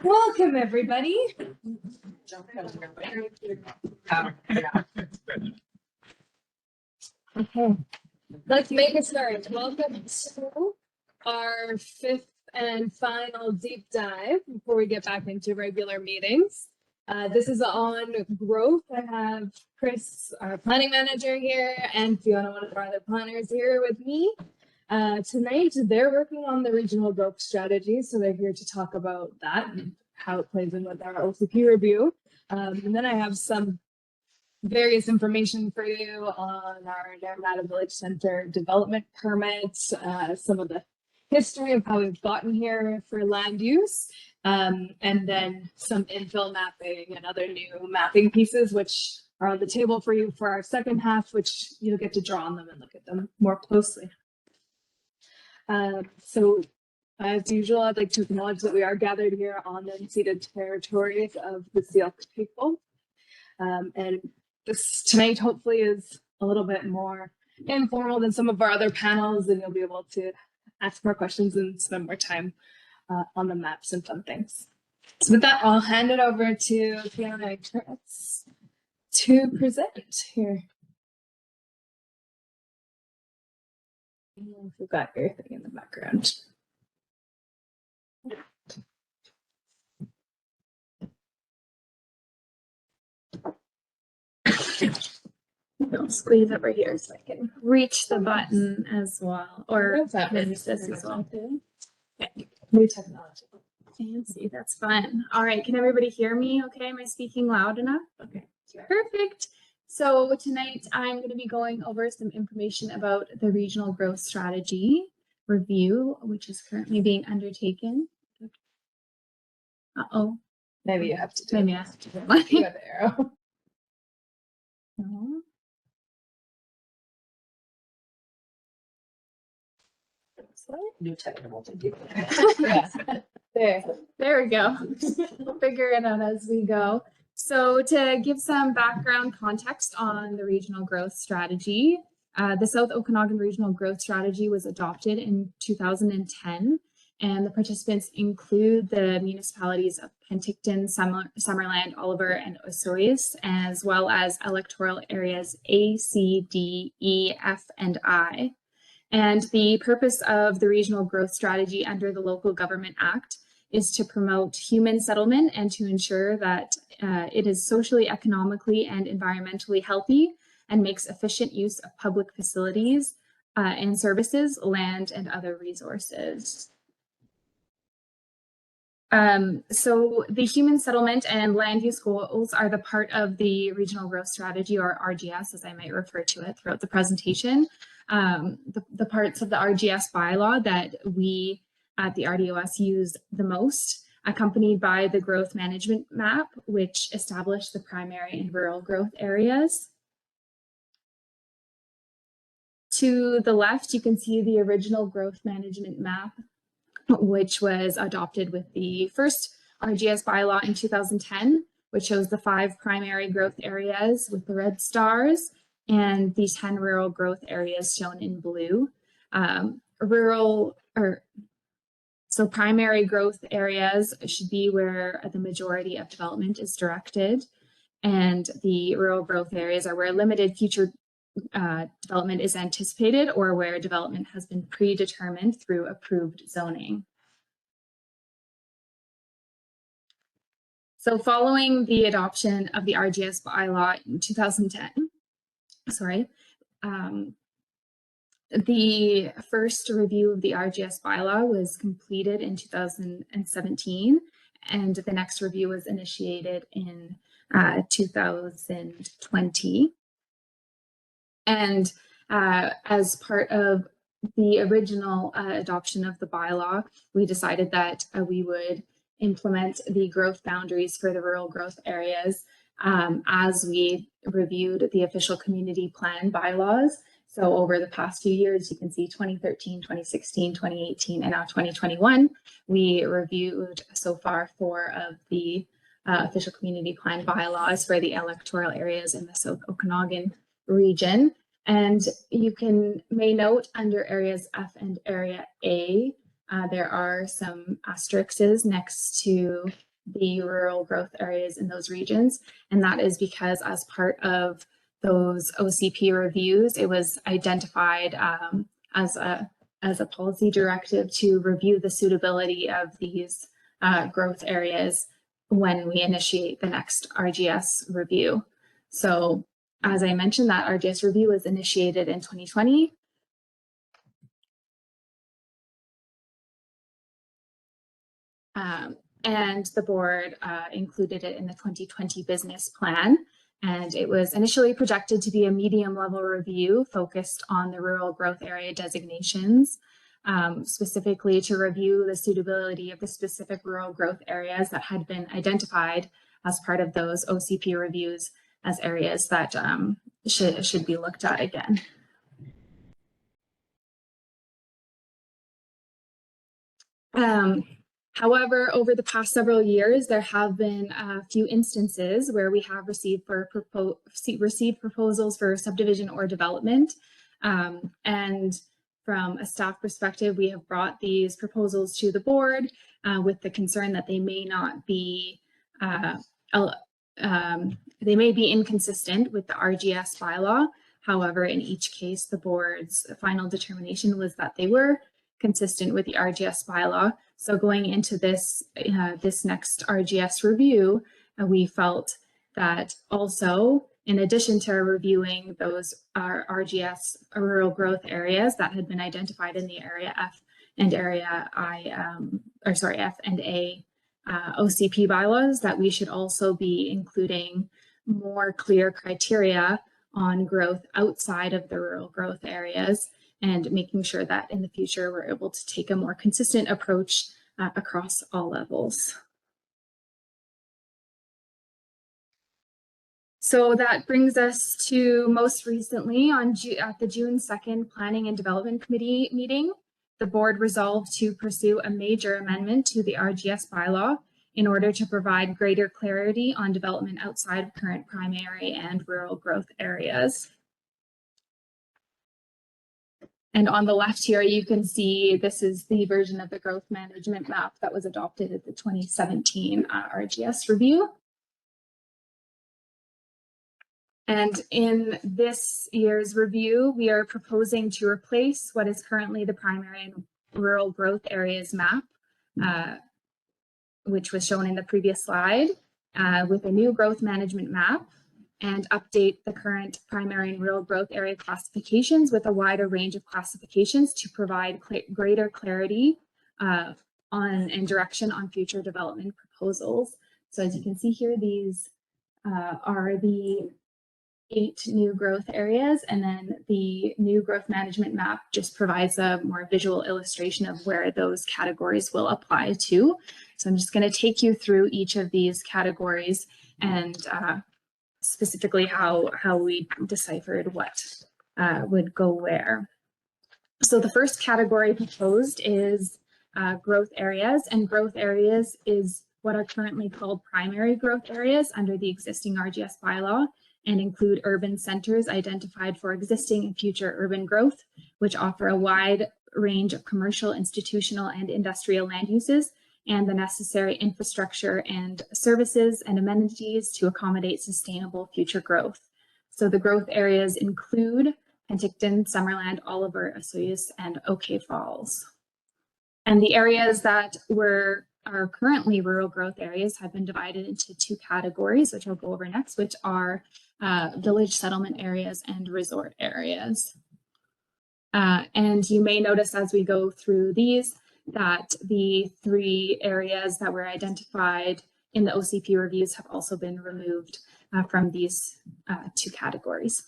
Welcome, everybody. Okay, let's make a start. Welcome to our fifth and final deep dive before we get back into regular meetings. This is on growth. I have Chris, our planning manager here, and Fiona, one of our other planners here with me. Tonight, they're working on the regional growth strategy, so they're here to talk about that and how it plays in with our OCP review. And then I have some various information for you on our Naramata Village Center development permits, some of the history of how we've gotten here for land use, and then some infill mapping and other new mapping pieces, which are on the table for you for our second half, which you'll get to draw on them and look at them more closely. So as usual, I'd like to acknowledge that we are gathered here on the unceded territories of the Syilx people. And this tonight hopefully is a little bit more informal than some of our other panels, and you'll be able to ask more questions and spend more time on the maps and fun things. So with that, I'll hand it over to Fiona and Chris to present here. We've got everything in the background. I'll squeeze over here so I can reach the button as well, or use this as well too. Okay. New technology. Fancy, that's fun. All right, can everybody hear me okay? Am I speaking loud enough? Okay, perfect. So tonight I'm going to be going over some information about the regional growth strategy review, which is currently being undertaken. Uh-oh. Maybe you have to do Maybe I have to do it. You have the arrow. No. New technology. Yeah. There we go. We'll figure it out as we go. So to give some background context on the regional growth strategy, the South Okanagan Regional Growth Strategy was adopted in 2010, and the participants include the municipalities of Penticton, Summerland, Oliver, and Osoyoos, as well as electoral areas A, C, D, E, F, and I. And the purpose of the regional growth strategy under the Local Government Act is to promote human settlement and to ensure that it is socially, economically, and environmentally healthy and makes efficient use of public facilities and services, land, and other resources. So the human settlement and land use goals are the part of the regional growth strategy, or RGS, as I might refer to it throughout the presentation. The parts of the RGS bylaw that we at the RDOS use the most, accompanied by the growth management map, which established the primary and rural growth areas. To the left, you can see the original growth management map, which was adopted with the first RGS bylaw in 2010, which shows the 5 primary growth areas with the red stars and the 10 rural growth areas shown in blue. So primary growth areas should be where the majority of development is directed, and the rural growth areas are where limited future development is anticipated or where development has been predetermined through approved zoning. So following the adoption of the RGS bylaw in 2010, the first review of the RGS bylaw was completed in 2017, and the next review was initiated in 2020. And as part of the original adoption of the bylaw, we decided that we would implement the growth boundaries for the rural growth areas as we reviewed the official community plan bylaws. So over the past few years, you can see 2013, 2016, 2018, and now 2021, we reviewed so far 4 of the official community plan bylaws for the electoral areas in the South Okanagan region. And you may note under areas F and area A there are some asterisks next to the rural growth areas in those regions. And that is because as part of those OCP reviews, it was identified as a policy directive to review the suitability of these growth areas when we initiate the next RGS review. So as I mentioned, that RGS review was initiated in 2020. And the board included it in the 2020 business plan. And it was initially projected to be a medium level review focused on the rural growth area designations, specifically to review the suitability of the specific rural growth areas that had been identified as part of those OCP reviews as areas that should be looked at again. However, over the past several years, there have been a few instances where we have received proposals for subdivision or development. And from a staff perspective, we have brought these proposals to the board with the concern that they may not be, they may be inconsistent with the RGS bylaw. However, in each case, the board's final determination was that they were consistent with the RGS bylaw. So going into this this next RGS review, we felt that also, in addition to reviewing those RGS rural growth areas that had been identified in the area F and area F and A OCP bylaws, that we should also be including more clear criteria on growth outside of the rural growth areas, and making sure that in the future we're able to take a more consistent approach across all levels. So that brings us to most recently at the June 2nd Planning and Development Committee meeting. The board resolved to pursue a major amendment to the RGS bylaw in order to provide greater clarity on development outside of current primary and rural growth areas. And on the left here, you can see this is the version of the growth management map that was adopted at the 2017 RGS review. And in this year's review, we are proposing to replace what is currently the primary and rural growth areas map, which was shown in the previous slide, with a new growth management map, and update the current primary and rural growth area classifications with a wider range of classifications to provide greater clarity and direction on future development proposals. So as you can see here, these are the 8 new growth areas, and then the new growth management map just provides a more visual illustration of where those categories will apply to. So I'm just going to take you through each of these categories and specifically how we deciphered what would go where. So the first category proposed is growth areas, and growth areas is what are currently called primary growth areas under the existing RGS bylaw, and include urban centers identified for existing and future urban growth, which offer a wide range of commercial, institutional, and industrial land uses, and the necessary infrastructure and services and amenities to accommodate sustainable future growth. So the growth areas include Penticton, Summerland, Oliver, Osoyoos, and OK Falls. And the areas that are currently rural growth areas have been divided into 2 categories, which I'll go over next, which are village settlement areas and resort areas. And you may notice as we go through these that the 3 areas that were identified in the OCP reviews have also been removed from these 2 categories.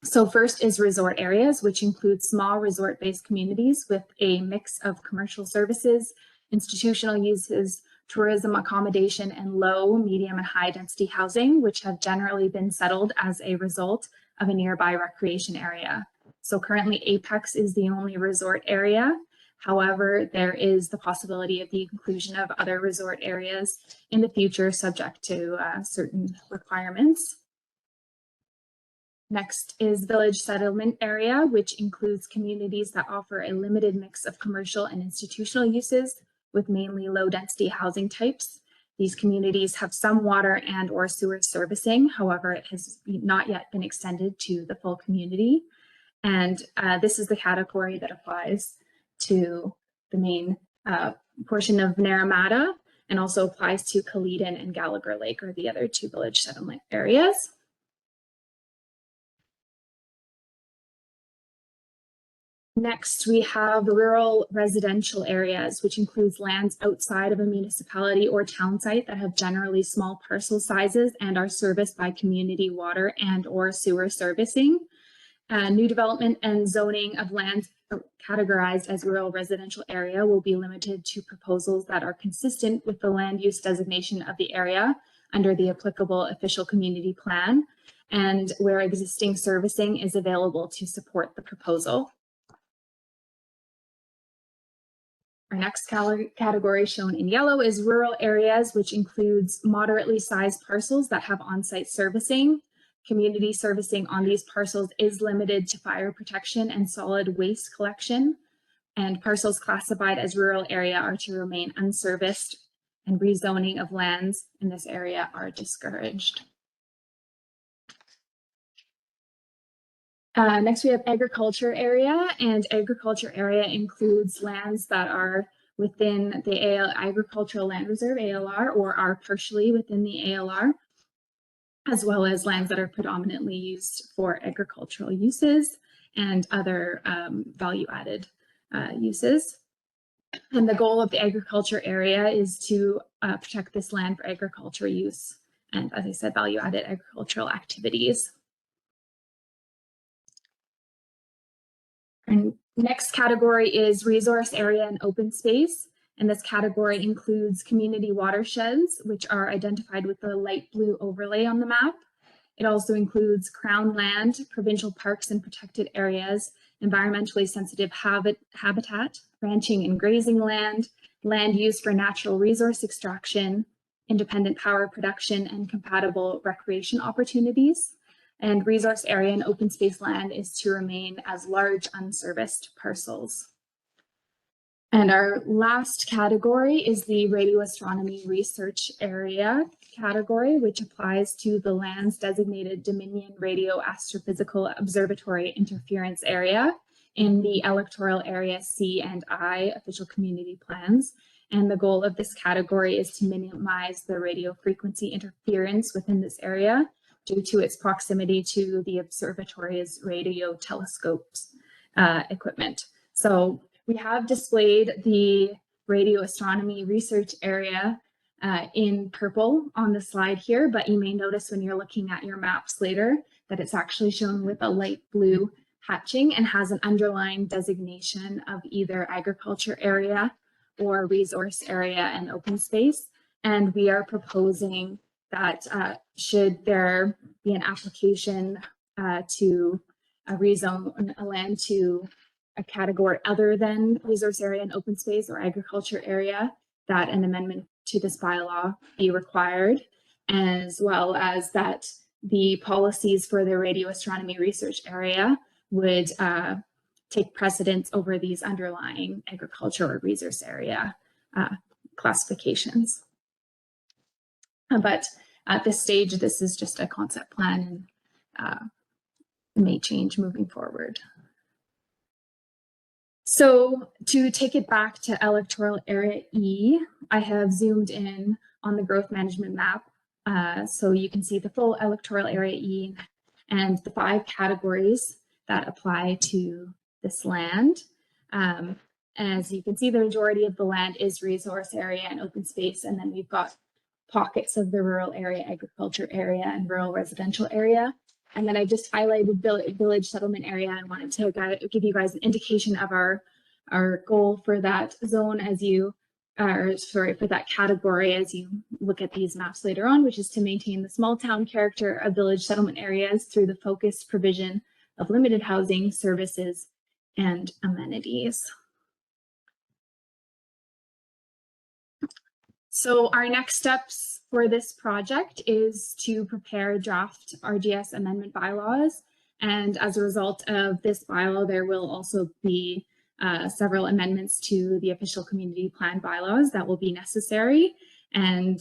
So first is resort areas, which include small resort-based communities with a mix of commercial services, institutional uses, tourism accommodation, and low, medium, and high density housing, which have generally been settled as a result of a nearby recreation area. So currently Apex is the only resort area. However, there is the possibility of the inclusion of other resort areas in the future, subject to certain requirements. Next is village settlement area, which includes communities that offer a limited mix of commercial and institutional uses with mainly low density housing types. These communities have some water and or sewer servicing. However, it has not yet been extended to the full community. And this is the category that applies to the main portion of Naramata and also applies to Kaleden and Gallagher Lake, or the other two village settlement areas. Next, we have rural residential areas, which includes lands outside of a municipality or town site that have generally small parcel sizes and are serviced by community water and or sewer servicing. New development and zoning of lands categorized as rural residential area will be limited to proposals that are consistent with the land use designation of the area under the applicable official community plan, and where existing servicing is available to support the proposal. Our next category shown in yellow is rural areas, which includes moderately sized parcels that have on-site servicing. Community servicing on these parcels is limited to fire protection and solid waste collection, and parcels classified as rural area are to remain unserviced, and rezoning of lands in this area are discouraged. Next, we have agriculture area, and agriculture area includes lands that are within the Agricultural Land Reserve, ALR, or are partially within the ALR, as well as lands that are predominantly used for agricultural uses and other value-added uses. And the goal of the agriculture area is to protect this land for agriculture use and, as I said, value-added agricultural activities. And next category is resource area and open space. And this category includes community watersheds, which are identified with the light blue overlay on the map. It also includes crown land, provincial parks and protected areas, environmentally sensitive habitat, ranching and grazing land, land used for natural resource extraction, independent power production, and compatible recreation opportunities. And resource area and open space land is to remain as large unserviced parcels. And our last category is the radio astronomy research area category, which applies to the lands designated Dominion Radio Astrophysical Observatory Interference Area in the Electoral Area C and I official community plans. And the goal of this category is to minimize the radio frequency interference within this area due to its proximity to the observatory's radio telescopes equipment. So we have displayed the radio astronomy research area in purple on the slide here, but you may notice when you're looking at your maps later that it's actually shown with a light blue hatching and has an underlying designation of either agriculture area or resource area and open space. And we are proposing that should there be an application to rezone a land to a category other than resource area and open space or agriculture area, that an amendment to this bylaw be required, as well as that the policies for the radio astronomy research area would take precedence over these underlying agriculture or resource area classifications. But at this stage, this is just a concept plan and may change moving forward. So to take it back to electoral area E, I have zoomed in on the growth management map. So you can see the full electoral area E and the 5 categories that apply to this land. As you can see, the majority of the land is resource area and open space, and then we've got pockets of the rural area, agriculture area, and rural residential area. And then I just highlighted village settlement area and wanted to give you guys an indication of our goal for that zone as you, for that category as you look at these maps later on, which is to maintain the small town character of village settlement areas through the focused provision of limited housing, services, and amenities. So our next steps for this project is to prepare draft RGS amendment bylaws And as a result of this bylaw, there will also be several amendments to the official community plan bylaws that will be necessary. And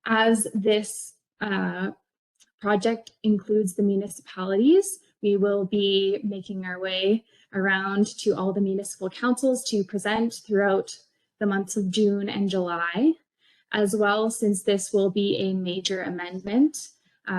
as this project includes the municipalities, we will be making our way around to all the municipal councils to present throughout the months of June and July. As well, since this will be a major amendment,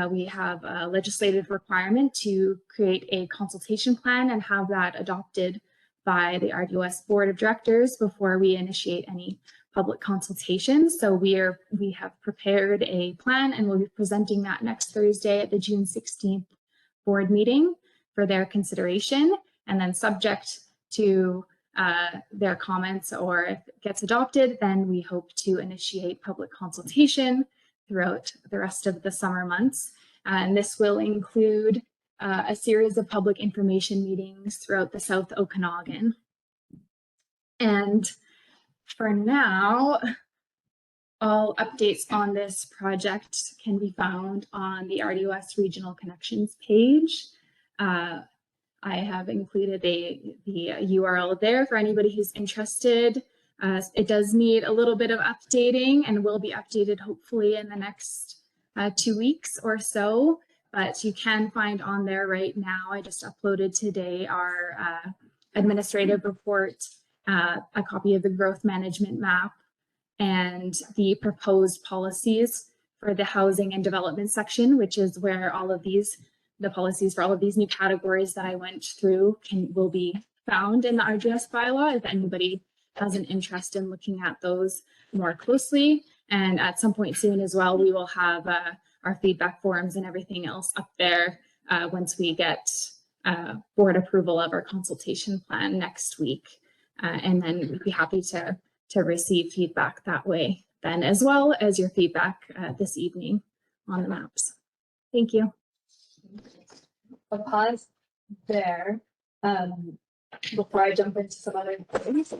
we have a legislative requirement to create a consultation plan and have that adopted by the RGS Board of Directors before we initiate any public consultations. So we have prepared a plan and we'll be presenting that next Thursday at the June 16th board meeting for their consideration, and then subject to their comments, or if it gets adopted, then we hope to initiate public consultation throughout the rest of the summer months. And this will include a series of public information meetings throughout the South Okanagan. And for now, all updates on this project can be found on the RDOS Regional Connections page. I have included the URL there for anybody who's interested. It does need a little bit of updating and will be updated hopefully in the next 2 weeks or so, but you can find on there right now. I just uploaded today our administrative report, a copy of the growth management map, and the proposed policies for the housing and development section, which is where all of the policies for all of these new categories that I went through will be found in the RGS bylaw if anybody has an interest in looking at those more closely. And at some point soon as well, we will have our feedback forms and everything else up there once we get board approval of our consultation plan next week. And then we'd be happy to receive feedback that way then, as well as your feedback this evening on the maps. Thank you. I'll pause there before I jump into some other things.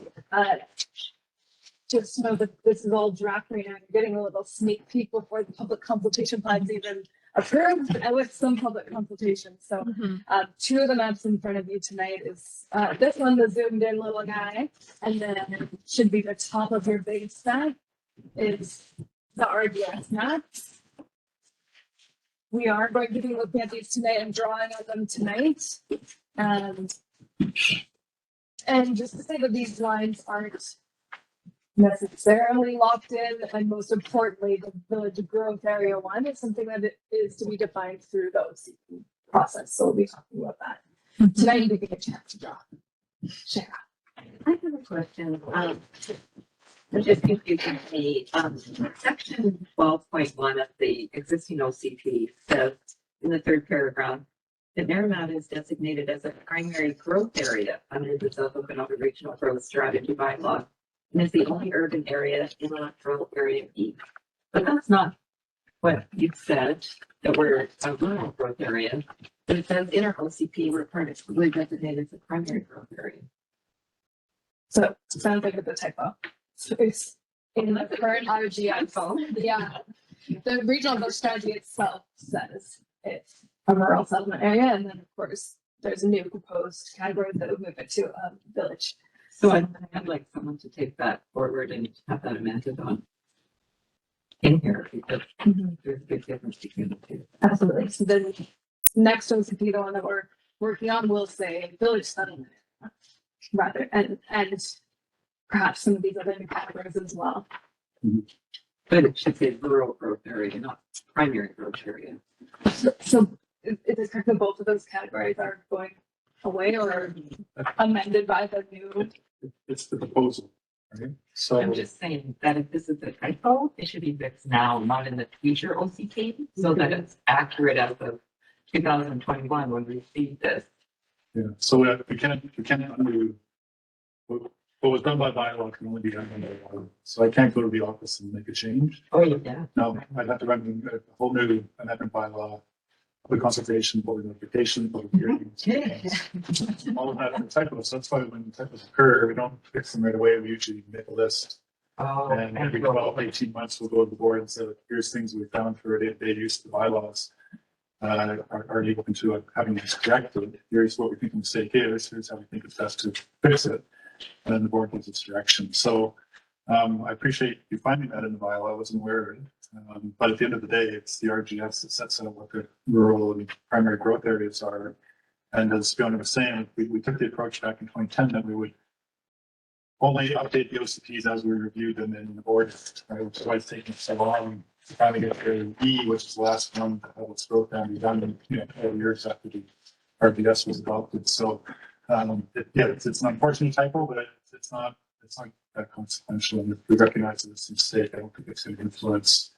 Just know that this is all draft right now. You're getting a little sneak peek before the public consultation plan's even approved, and with some public consultation. So 2 of the maps in front of you tonight is this one, the zoomed in little guy, and then should be the top of your big stack is the RGS maps. We are going to be looking at these tonight and drawing on them tonight. And just to say that these lines aren't necessarily locked in, and most importantly, the village growth area 1 is something that it is to be defined through the OCP process. So we'll be talking about that tonight. You get a chance to draw. Share. I have a question. Just confusing me. Section 12.1 of the existing OCP says in the 3rd paragraph that Naramata is designated as a primary growth area under the South Okanagan Regional Growth Strategy bylaw, and is the only urban area in Electoral Area E. But that's not what you said, that we're a rural growth area. But it says in our OCP, we're particularly designated as a primary growth area. So it sounds like it's a typo. So it's in the current RGS. Yeah. The regional growth strategy itself says it's a rural settlement area, and then of course there's a new proposed category that would move it to a village. So I'd like someone to take that forward and have that amended on in here, because there's a big difference between the two. Absolutely. So the next OCP, the one that we're working on, will say village settlement rather, and perhaps some of these other new categories as well. But it should say rural growth area, not primary growth area. So is it correct that both of those categories are going away or amended by the new? It's the proposal, right? So I'm just saying that if this is a typo, it should be fixed now, not in the future OCP, so that it's accurate as of 2021 when we received this. yeah, so we can't undo what was done by bylaw can only be done by bylaw. So I can't go to the office and make a change. Oh, yeah. No, I'd have to run a whole new amendment bylaw, the consultation, board notification, public hearings. All of that are typos. So that's why when typos occur, we don't fix them right away. We usually make a list. Oh, And every 12, 18 months, we'll go to the board and say, here's things we found for they use the bylaws. are you open to having this corrected? Here's what we think the mistake is. Here's how we think it's best to fix it. And then the board gives its direction. So I appreciate you finding that in the bylaw. I wasn't aware of it. But at the end of the day, it's the RGS that sets out what the rural and primary growth areas are. And as Fiona was saying, we took the approach back in 2010 that we would only update the OCPs as we reviewed them in the board, right, which is why it's taking so long to finally get to E, which is the last one that had its growth boundary done in 12 years after the RGS was adopted. So it's an unfortunate typo, but it's not that consequential. And if we recognize that it's a mistake, I don't think it's going to influence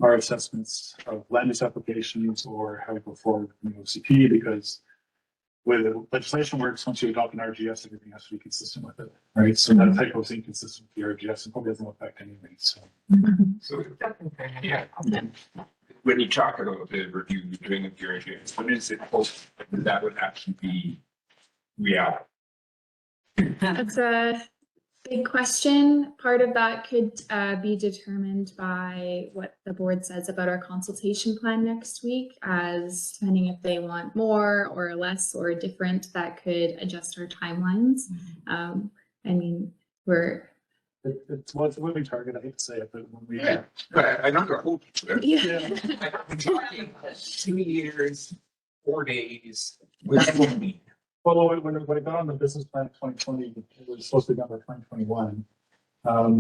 our assessments of land use applications or how we go forward with the OCP, because with the legislation works, once you adopt an RGS, everything has to be consistent with it, right? So that typo is inconsistent with the RGS and probably doesn't affect anything. So, Yeah. When you talk about the review you're doing of your RGS, when is it hoped that would actually be reality? That's a big question. Part of that could be determined by what the board says about our consultation plan next week, as depending if they want more or less or different, that could adjust our timelines. I mean, it's a moving target. I hate to say it, but when we But I know they're hoping for it. yeah. I'm talking 2 years, 4 days, which will be. well, when it got on the business plan in 2020, it was supposed to be done by 2021.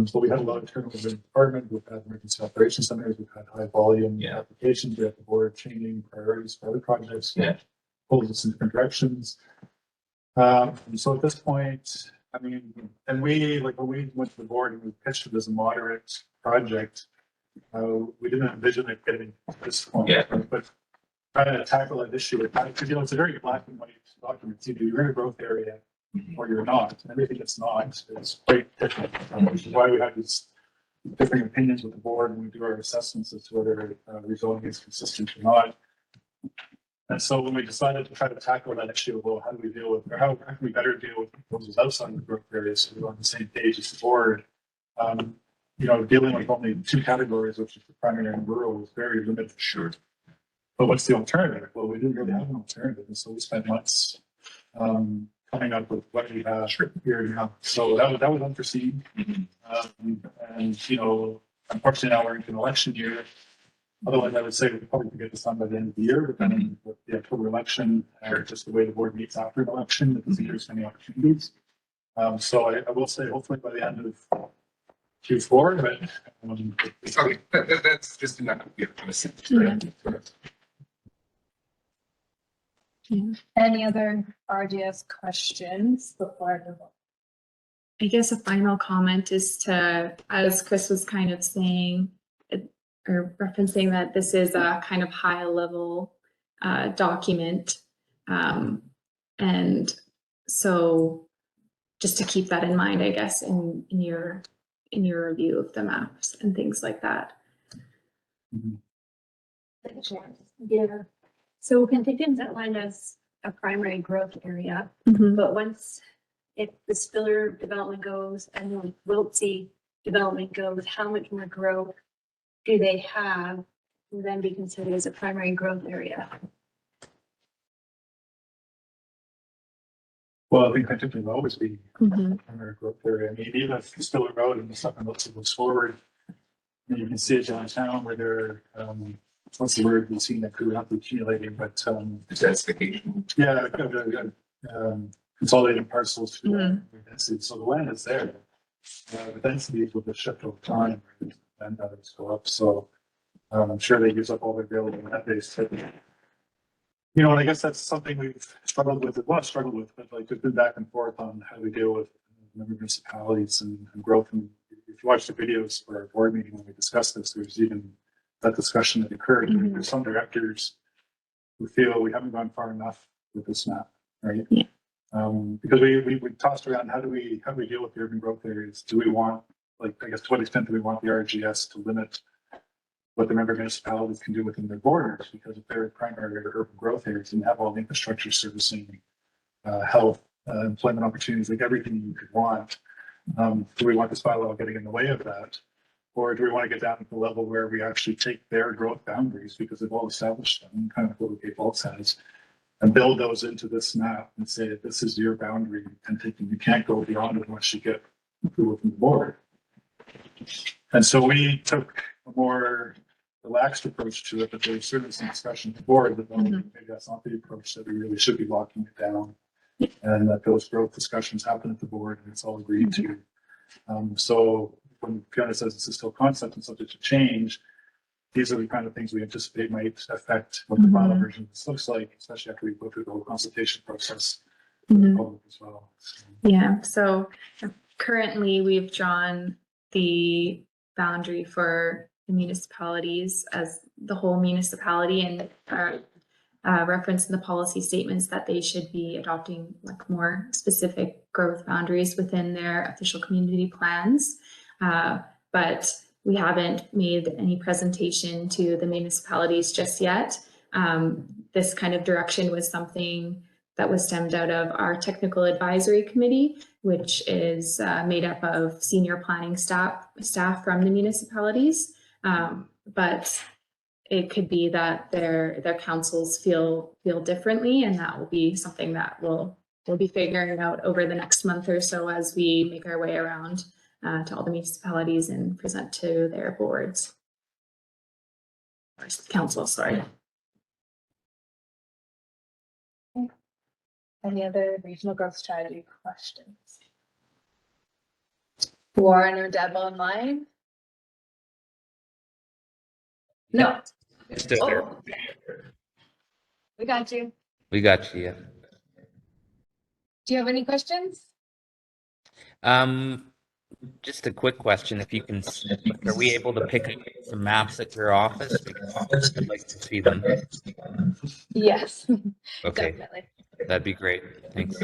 So we had a lot of turnover in the department. We've had emergency operations centers. We've had high volume applications. We had the board changing priorities for other projects. Pulls us in different directions. So at this point, I mean, and when we went to the board and we pitched it as a moderate project, we didn't envision it getting to this point. But trying to tackle that issue, because it's a very black and white document. It's either you're in a growth area or you're not. And everything that's not is quite different, which is why we have these different opinions with the board when we do our assessments as to whether rezoning is consistent or not. And so when we decided to try to tackle that issue, well, how do we deal with, or how can we better deal with proposals outside of the growth area so we're on the same page as the board? Dealing with only 2 categories, which is the primary and rural, is very limited. Sure. But what's the alternative? Well, we didn't really have an alternative, and so we spent months coming up with what we have here now. So that was unforeseen. And unfortunately now we're into an election year. Otherwise, I would say we probably could get this done by the end of the year, but then with the October election, just the way the board meets after an election, it doesn't give us many opportunities. So I will say hopefully by the end of Q4, but Okay, that's just enough. Any other RGS questions before I move on? I guess a final comment is to, as Chris was kind of saying, or referencing, that this is a kind of high level document. And so just to keep that in mind, I guess, in your review of the maps and things like that. Yeah. So Penticton's outlined as a primary growth area, Mhm. but if the Spiller development goes and the Wiltsey development goes, how much more growth do they have to then be considered as a primary growth area? well, I think Penticton will always be Mhm. a primary growth area. I mean, even if Spiller Road and the stuff and looks forward, you can see it downtown where they're what's the word we've seen that could not be accumulating, but Densification. consolidating parcels to Mhm. density. So the land is there. The densities will just shift over time and values go up. So I'm sure they use up all their available land base. And I guess that's something we've struggled with, but like we've been back and forth on how we deal with municipalities and growth. And if you watch the videos for our board meeting when we discussed this, there's even that discussion that occurred. Mhm. There's some directors who feel we haven't gone far enough with this map, right? Yeah. Because we tossed around how do we deal with the urban growth areas? Do we want, to what extent do we want the RGS to limit what the member municipalities can do within their borders? Because if they're primary urban growth areas and have all the infrastructure servicing health, employment opportunities, like everything you could want, do we want this bylaw getting in the way of that? Or do we want to get down to the level where we actually take their growth boundaries, because they've all established them, kind of what Cape Falls has, and build those into this map and say, this is your boundary, and you can't go beyond it unless you get approval from the board. And so we took a more relaxed approach to it, but there's certainly some discussion at the board that maybe that's not the approach, that we really should be locking it down. And that those growth discussions happen at the board and it's all agreed to. So when Fiona says this is still concept and subject to change, these are the kind of things we anticipate might affect what the final version of this looks like, especially after we go through the whole consultation process as well. Yeah, so currently we've drawn the boundary for the municipalities as the whole municipality, and reference in the policy statements that they should be adopting like more specific growth boundaries within their official community plans. But we haven't made any presentation to the municipalities just yet. This kind of direction was something that was stemmed out of our technical advisory committee, which is made up of senior planning staff from the municipalities. But it could be that their councils feel differently, and that will be something that we'll be figuring out over the next month or so as we make our way around to all the municipalities and present to their boards. Or council, sorry. Any other regional growth strategy questions? Warren or Deb online? No. It's still there. Oh, we got you. We got you. Do you have any questions? Just a quick question. If you can, are we able to pick up some maps at your office? Because I'd like to see them. Yes. Okay, Definitely. that'd be great. Thanks.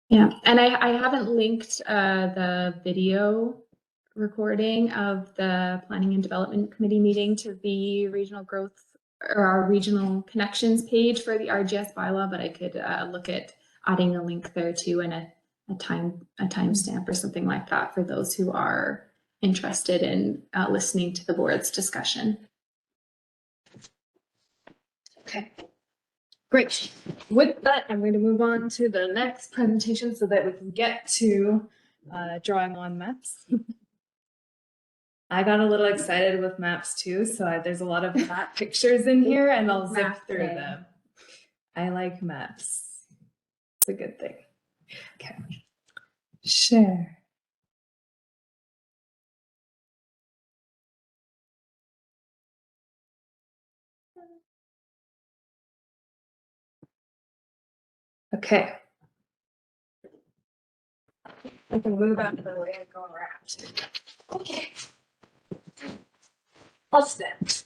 Yeah, and I haven't linked the video recording of the Planning and Development Committee meeting to the regional growth or our regional connections page for the RGS bylaw, but I could look at adding a link there too, and a timestamp or something like that for those who are interested in listening to the board's discussion. Okay. Great. With that, I'm going to move on to the next presentation so that we can get to drawing on maps. I got a little excited with maps too, so there's a lot of map pictures in here, and I'll zip through them. I like maps. It's a good thing. Okay. Share. Okay. I can move out of the way and go around. Okay. I'll stand.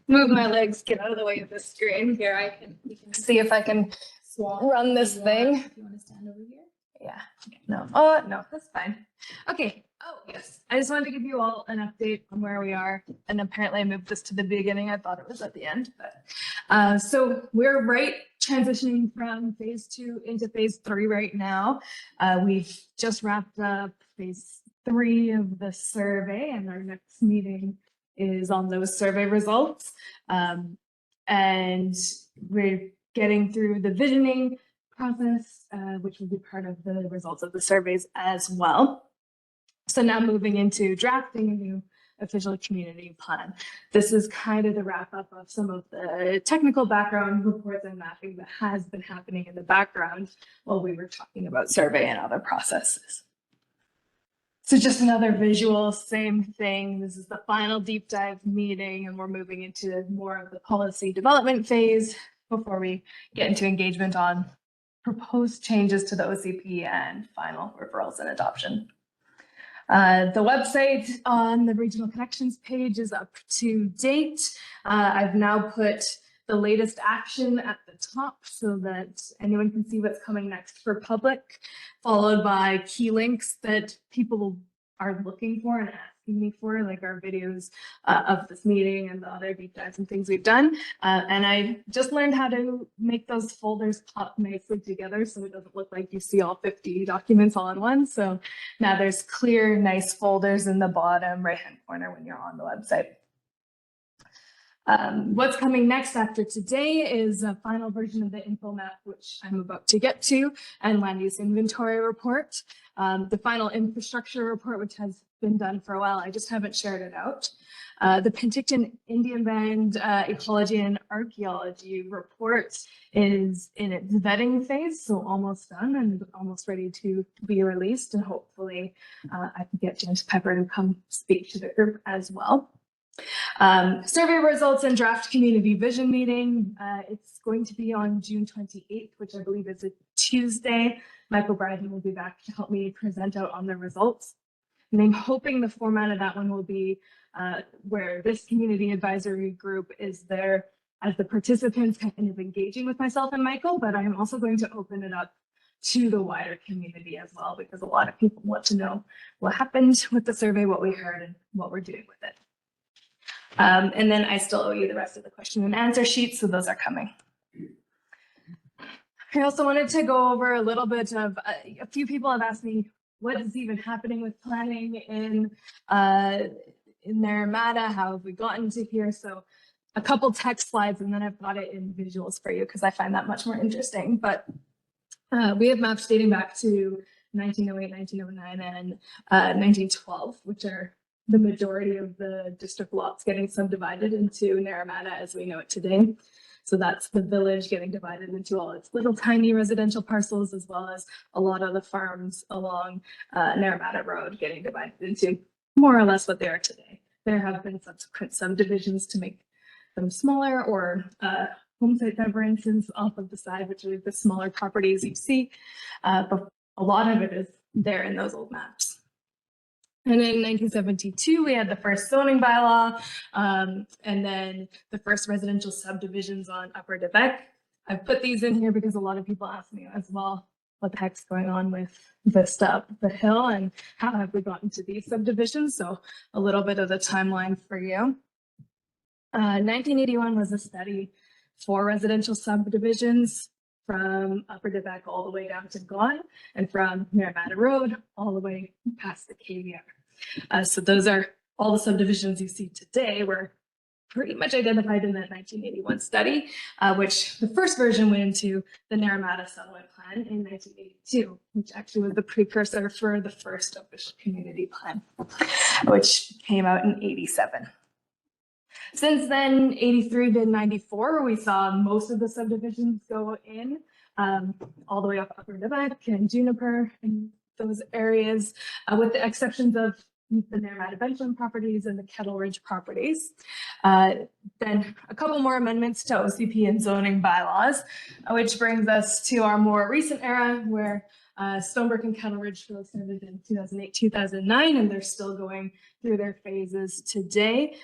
Move my legs, get out of the way of the screen here. You can see if I can run this thing. You want to stand over here? Yeah. No. Oh, no, that's fine. Okay. Oh, yes. I just wanted to give you all an update on where we are. And apparently I moved this to the beginning. I thought it was at the end, but so we're transitioning from phase 2 into phase 3 right now. We've just wrapped up phase 3 of the survey, and our next meeting is on those survey results. And we're getting through the visioning process, which will be part of the results of the surveys as well. So now moving into drafting a new official community plan. This is kind of the wrap up of some of the technical background reports and mapping that has been happening in the background while we were talking about survey and other processes. So just another visual, same thing. This is the final deep dive meeting, and we're moving into more of the policy development phase before we get into engagement on proposed changes to the OCP and final referrals and adoption. The website on the Regional Connections page is up to date. I've now put the latest action at the top so that anyone can see what's coming next for public, followed by key links that people are looking for and asking me for, like our videos of this meeting and the other deep dives and things we've done. And I just learned how to make those folders pop nicely together so it doesn't look like you see all 50 documents all in one. So now there's clear, nice folders in the bottom right-hand corner when you're on the website. What's coming next after today is a final version of the info map, which I'm about to get to, and land use inventory report. The final infrastructure report, which has been done for a while, I just haven't shared it out. The Penticton Indian Band Ecology and Archaeology report is in its vetting phase, so almost done and almost ready to be released. And hopefully I can get James Pepper to come speak to the group as well. Survey results and draft community vision meeting. It's going to be on June 28th, which I believe is a Tuesday. Michael Bryden will be back to help me present out on the results. And I'm hoping the format of that one will be where this community advisory group is there as the participants kind of engaging with myself and Michael, but I'm also going to open it up to the wider community as well, because a lot of people want to know what happened with the survey, what we heard, and what we're doing with it. And then I still owe you the rest of the question and answer sheets, so those are coming. I also wanted to go over a little bit of, a few people have asked me what is even happening with planning in Naramata, how have we gotten to here? So a couple text slides, and then I've got it in visuals for you because I find that much more interesting. But we have maps dating back to 1908, 1909, and 1912, which are the majority of the district lots getting subdivided into Naramata as we know it today. So that's the village getting divided into all its little tiny residential parcels, as well as a lot of the farms along Naramata Road getting divided into more or less what they are today. There have been subsequent subdivisions to make them smaller, or home site severances off of the side, which are the smaller properties you see. But a lot of it is there in those old maps. And in 1972, we had the first zoning bylaw, and then the first residential subdivisions on Upper Quebec. I've put these in here because a lot of people ask me as well, what the heck's going on with Vista up the hill and how have we gotten to these subdivisions? So a little bit of the timeline for you. 1981 was a study for residential subdivisions from Upper Quebec all the way down to Gone, and from Naramata Road all the way past the KVR. So those are all the subdivisions you see today were pretty much identified in that 1981 study, which the first version went into the Naramata Settlement Plan in 1982, which actually was the precursor for the first official community plan, which came out in 87. Since then, 83 to 94, we saw most of the subdivisions go in, all the way up Upper Quebec and Juniper and those areas, with the exceptions of the Naramata Benjamin properties and the Kettle Ridge properties. Then a couple more amendments to OCP and zoning bylaws, which brings us to our more recent era where Stonebrook and Kettle Ridge both started in 2008, 2009, and they're still going through their phases today.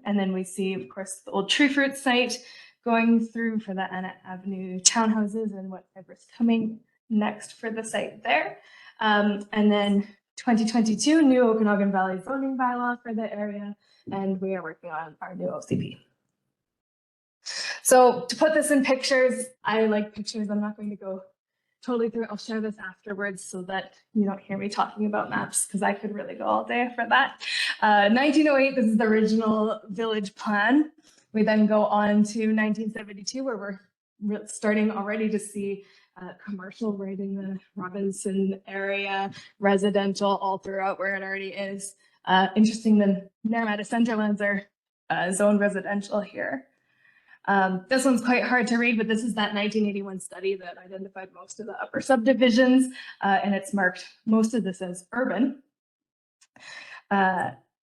And then we see, of course, the old Tree Fruit site going through for the Anna Avenue townhouses and whatever's coming next for the site there. And then 2022, new Okanagan Valley zoning bylaw for the area, and we are working on our new OCP. So to put this in pictures, I like pictures. I'm not going to go totally through it. I'll share this afterwards so that you don't hear me talking about maps, because I could really go all day for that. 1908, this is the original village plan. We then go on to 1972, where we're starting already to see commercial right in the Robinson area, residential all throughout where it already is. Interesting, the Naramata Centerlands are zoned residential here. This one's quite hard to read, but this is that 1981 study that identified most of the upper subdivisions, and it's marked most of this as urban.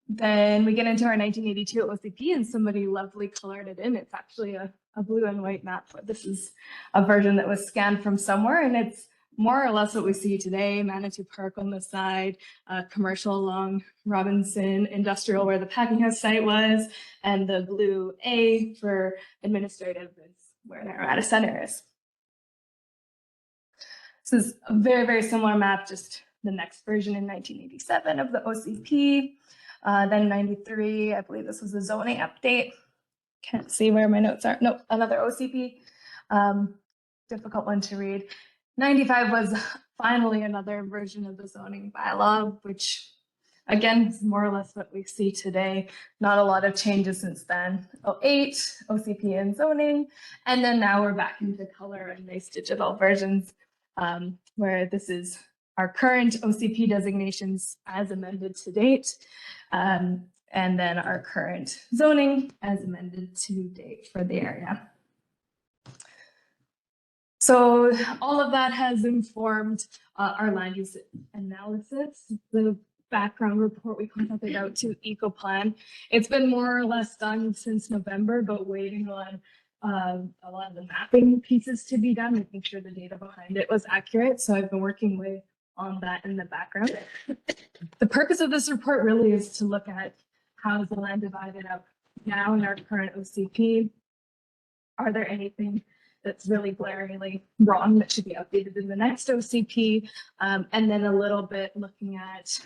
Then we get into our 1982 OCP, and somebody lovely colored it in. It's actually a blue and white map. This is a version that was scanned from somewhere, and it's more or less what we see today. Manitou Park on the side, commercial along Robinson, industrial where the packing house site was, and the blue A for administrative is where Naramata Center is. This is a very, very similar map, just the next version in 1987 of the OCP. Then 93, I believe this was a zoning update. Can't see where my notes are. Nope, another OCP. Difficult one to read. 95 was finally another version of the zoning bylaw, which again is more or less what we see today. Not a lot of changes since then. 08, OCP and zoning. And then now we're back into color and nice digital versions, where this is our current OCP designations as amended to date. And then our current zoning as amended to date for the area. So all of that has informed our land use analysis. The background report we contracted out to EcoPlan. It's been more or less done since November, but waiting on a lot of the mapping pieces to be done, making sure the data behind it was accurate. So I've been working on that in the background. The purpose of this report really is to look at how is the land divided up now in our current OCP. Are there anything that's really glaringly wrong that should be updated in the next OCP? And then a little bit looking at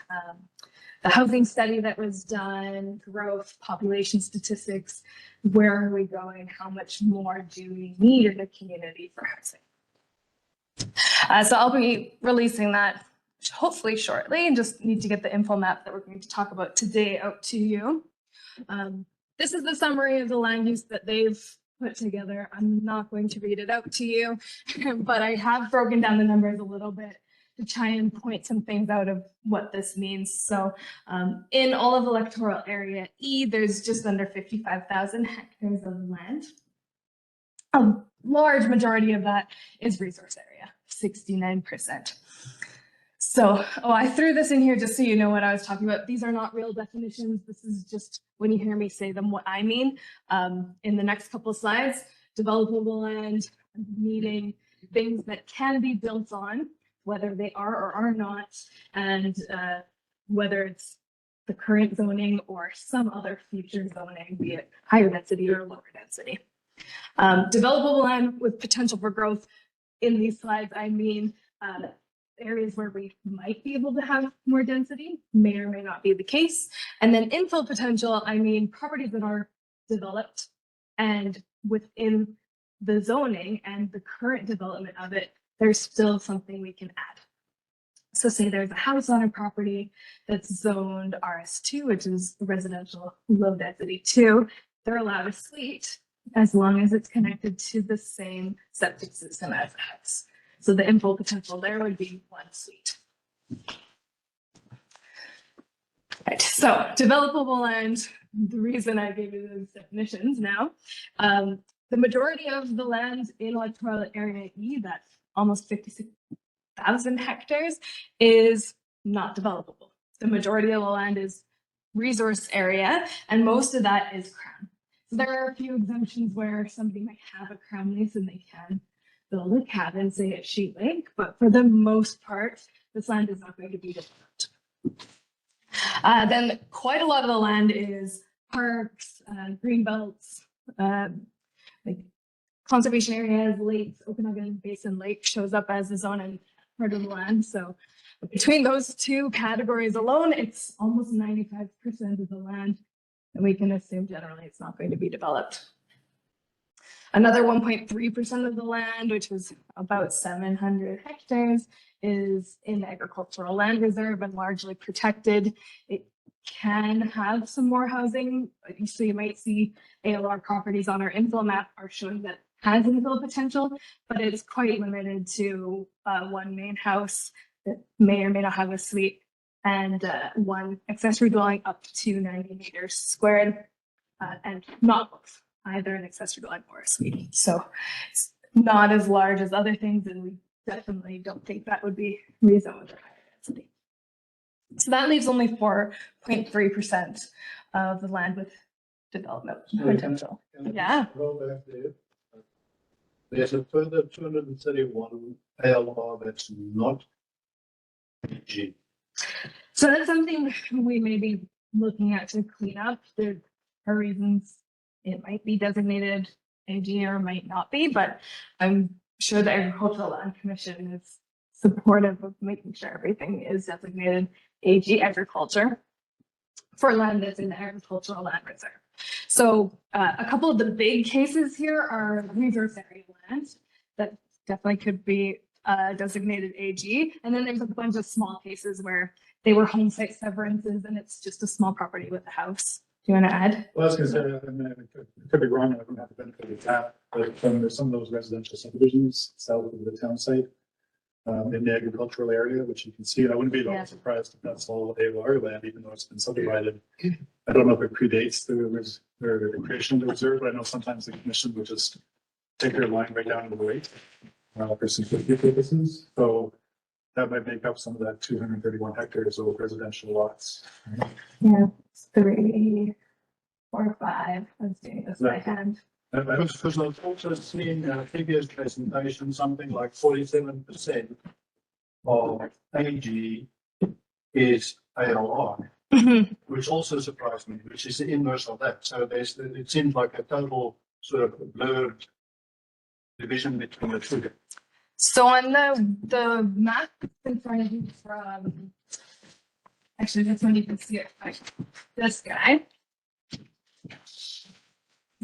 the housing study that was done, growth, population statistics, where are we going? How much more do we need in the community for housing? So I'll be releasing that hopefully shortly, and just need to get the info map that we're going to talk about today out to you. This is the summary of the land use that they've put together. I'm not going to read it out to you, but I have broken down the numbers a little bit to try and point some things out of what this means. So in all of electoral area E, there's just under 55,000 hectares of land. A large majority of that is resource area, 69%. So, I threw this in here just so you know what I was talking about. These are not real definitions. This is just when you hear me say them, what I mean. In the next couple of slides, developable land, meaning things that can be built on, whether they are or are not, and whether it's the current zoning or some other future zoning, be it higher density or lower density. Developable land with potential for growth. In these slides, I mean areas where we might be able to have more density, may or may not be the case. And then infill potential, I mean properties that are developed and within the zoning and the current development of it, there's still something we can add. So say there's a house on a property that's zoned RS2, which is residential low density 2, they're allowed a suite as long as it's connected to the same septic system as the house. So the infill potential there would be 1 suite. Right, so developable land, the reason I gave you those definitions now, the majority of the land in electoral area E, that's almost 56,000 hectares, is not developable. The majority of the land is resource area, and most of that is crown. So there are a few exemptions where somebody might have a crown lease and they can build a cabin, say at Sheet Lake, but for the most part, this land is not going to be developed. Then quite a lot of the land is parks, green belts, like conservation areas, lakes. Okanagan Basin Lake shows up as a zone and part of the land. So between those two categories alone, it's almost 95% of the land, and we can assume generally it's not going to be developed. Another 1.3% of the land, which is about 700 hectares, is in agricultural land reserve and largely protected. It can have some more housing. So you might see ALR properties on our infill map are showing that has infill potential, but it's quite limited to 1 main house that may or may not have a suite and 1 accessory dwelling up to 90 meters squared, and not both, either an accessory dwelling or a suite. So it's not as large as other things, and we definitely don't think that would be rezoned or higher density. So that leaves only 4.3% of the land with development potential. Yeah. Go back there. There's a further 231 ALR that's not G. So that's something we may be looking at to clean up. There are reasons it might be designated AG or might not be, but I'm sure the Agricultural Land Commission is supportive of making sure everything is designated AG agriculture for land that's in the agricultural land reserve. So a couple of the big cases here are resource area land that definitely could be designated AG. And then there's a bunch of small cases where they were home site severances and it's just a small property with a house. Do you want to add? Well, I was gonna say, I mean, I could be wrong, I don't have the benefit of that, but there's some of those residential subdivisions south of the town site. In the agricultural area, which you can see, and I wouldn't be at all Yeah. surprised if that's all AOR land, even though it's been subdivided. I don't know if it predates the creation of the reserve, but I know sometimes the commission would just take their line right down to the lake. For simplicity purposes, so that might make up some of that 231 hectares of residential lots. Yeah, 3, 4, 5. I was doing this by hand. Because I've also seen in a previous presentation, something like 47% of AG is ALR, which also surprised me, which is the inverse of that. So it seems like a total sort of blurred division between the two. So on the map in front of you from, actually this one you can see it, like this guy.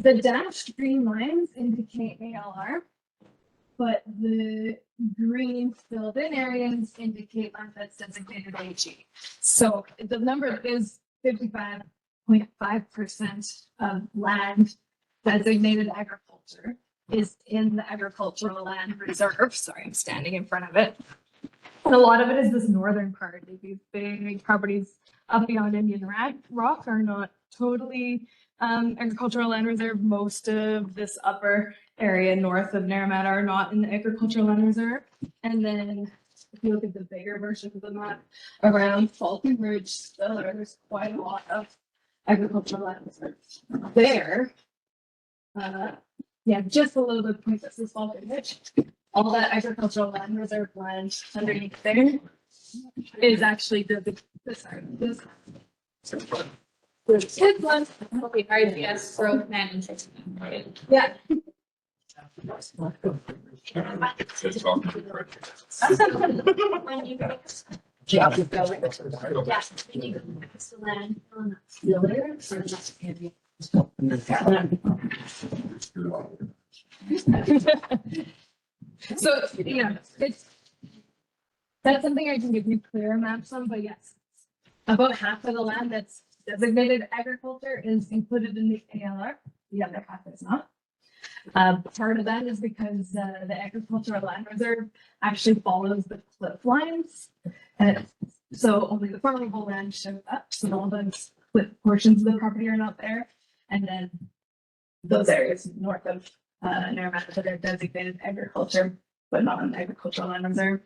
The dashed green lines indicate ALR, but the green filled in areas indicate land that's designated AG. So the number is 55.5% of land designated agriculture is in the agricultural land reserve. Sorry, I'm standing in front of it. And a lot of it is this northern part. These big properties up beyond Indian Rock are not totally agricultural land reserve. Most of this upper area north of Naramata are not in the agricultural land reserve. And then if you look at the bigger version of the map around Falconbridge, there's quite a lot of agricultural land reserves there. Yeah, just a little bit point this is Falconbridge. All that agricultural land reserve land underneath there is actually this one, okay, RGS growth management. Yeah. It's all- When you yeah, when you fix the land on the layer, so that's maybe. So, yeah, that's something I can give you clearer maps on, but yes, about half of the land that's designated agriculture is included in the ALR. The other half is not. Part of that is because the agricultural land reserve actually follows the cliff lines. And so only the farmable land shows up, so all those cliff portions of the property are not there. And then those areas north of Naramata that are designated agriculture, but not an agricultural land reserve.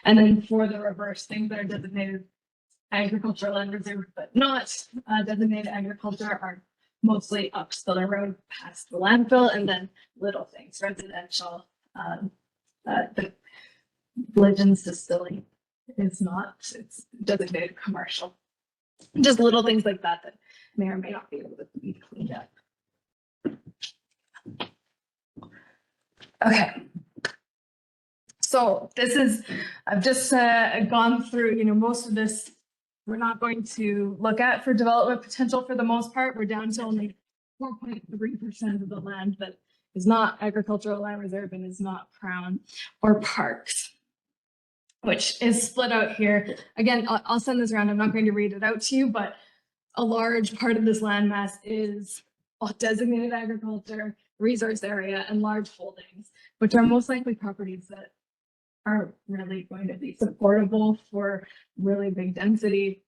And then for the reverse, things that are designated agricultural land reserve, but not designated agriculture are mostly up Spiller Road past the landfill, and then little things, residential. The Legends Distilling is not, it's designated commercial. Just little things like that that may or may not be able to be cleaned up. Okay. So this is, I've just gone through, most of this we're not going to look at for development potential for the most part. We're down to only 4.3% of the land that is not agricultural land reserve and is not crown or parks, which is split out here. Again, I'll send this around. I'm not going to read it out to you, but a large part of this land mass is designated agriculture, resource area, and large holdings, which are most likely properties that are really going to be supportable for really big density.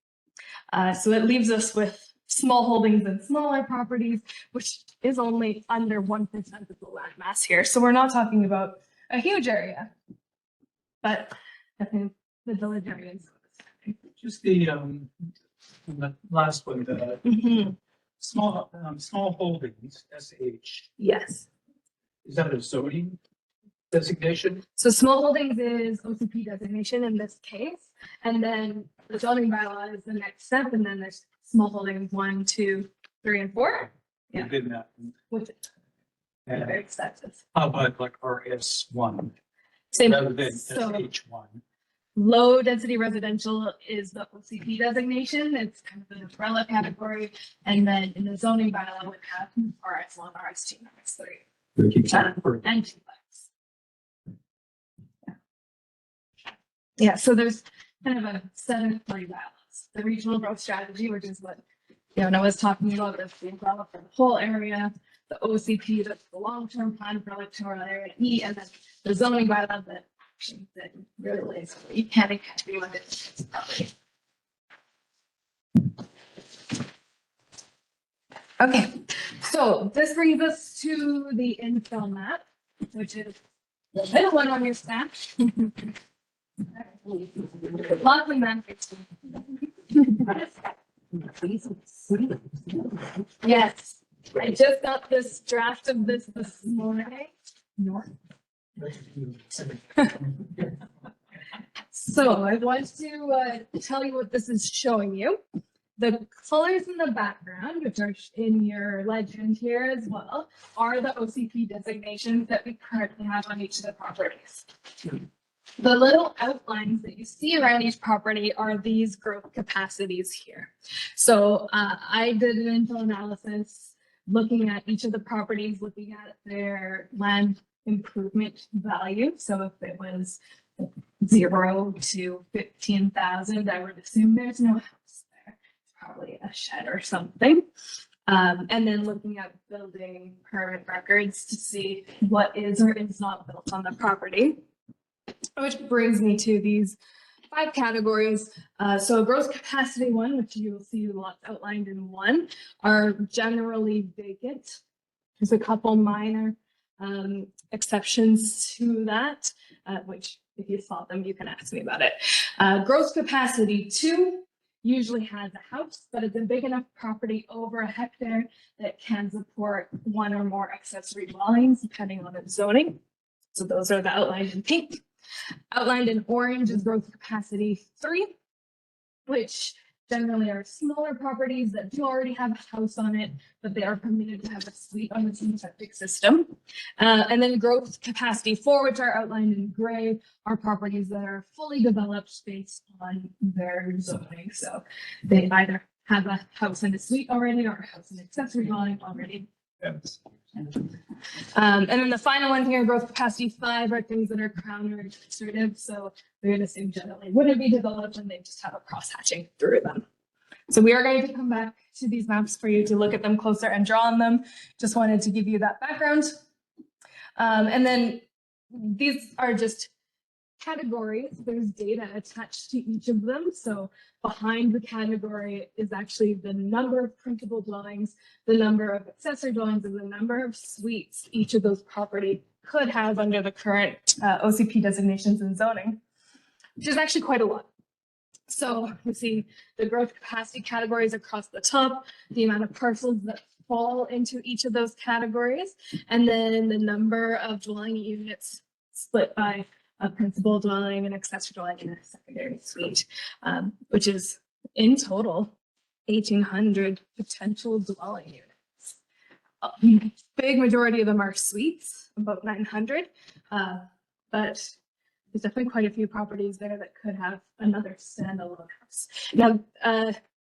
So it leaves us with small holdings and smaller properties, which is only under 1% of the land mass here. So we're not talking about a huge area, but I think the village area is. Just the last one, the Mhm. small holdings, SH, Yes. is that a zoning designation? So small holdings is OCP designation in this case, and then the zoning bylaw is the next step, and then there's small holdings 1, 2, 3, and 4. Yeah. Within that. With And very extensive. how about like RS1 Same. rather than So SH1? Low density residential is the OCP designation. It's kind of an umbrella category. And then in the zoning bylaw would have RS1, RS2, RS3. And duplex. Yeah, so there's kind of a set of 3 bylaws. The regional growth strategy, which is what Fiona was talking about, that's the umbrella for the whole area. The OCP, that's the long-term plan for electoral area E, and then the zoning bylaw that really is you can't be with it. Okay, so this brings us to the infill map, which is the middle one on your stack. Lovely map. Yes, I just got this draft of this morning. So I want to tell you what this is showing you. The colors in the background, which are in your legend here as well, are the OCP designations that we currently have on each of the properties. The little outlines that you see around each property are these growth capacities here. So I did an infill analysis looking at each of the properties, looking at their land improvement value. So if it was 0 to 15,000, I would assume there's no house there. It's probably a shed or something. And then looking at building permit records to see what is or is not built on the property. Which brings me to these 5 categories. So growth capacity 1, which you will see lots outlined in 1, are generally vacant. There's a couple minor exceptions to that, which if you saw them, you can ask me about it. Growth capacity 2 usually has a house, but it's a big enough property over a hectare that can support 1 or more accessory dwellings, depending on its zoning. So those are the outlined in pink. Outlined in orange is growth capacity 3, which generally are smaller properties that do already have a house on it, but they are permitted to have a suite on the same septic system. And then growth capacity 4, which are outlined in gray, are properties that are fully developed based on their zoning. So they either have a house and a suite already or a house and accessory dwelling already. And then the final one here, growth capacity 5, are things that are crown or administrative. So we're going to assume generally wouldn't be developed and they just have a cross hatching through them. So we are going to come back to these maps for you to look at them closer and draw on them. Just wanted to give you that background. And then these are just categories. There's data attached to each of them. So behind the category is actually the number of principal dwellings, the number of accessory dwellings, and the number of suites each of those property could have under the current OCP designations and zoning, which is actually quite a lot. So you see the growth capacity categories across the top, the amount of parcels that fall into each of those categories, and then the number of dwelling units split by a principal dwelling, an accessory dwelling, and a secondary suite, which is in total 1,800 potential dwelling units. A big majority of them are suites, about 900, but there's definitely quite a few properties there that could have another standalone house. Now,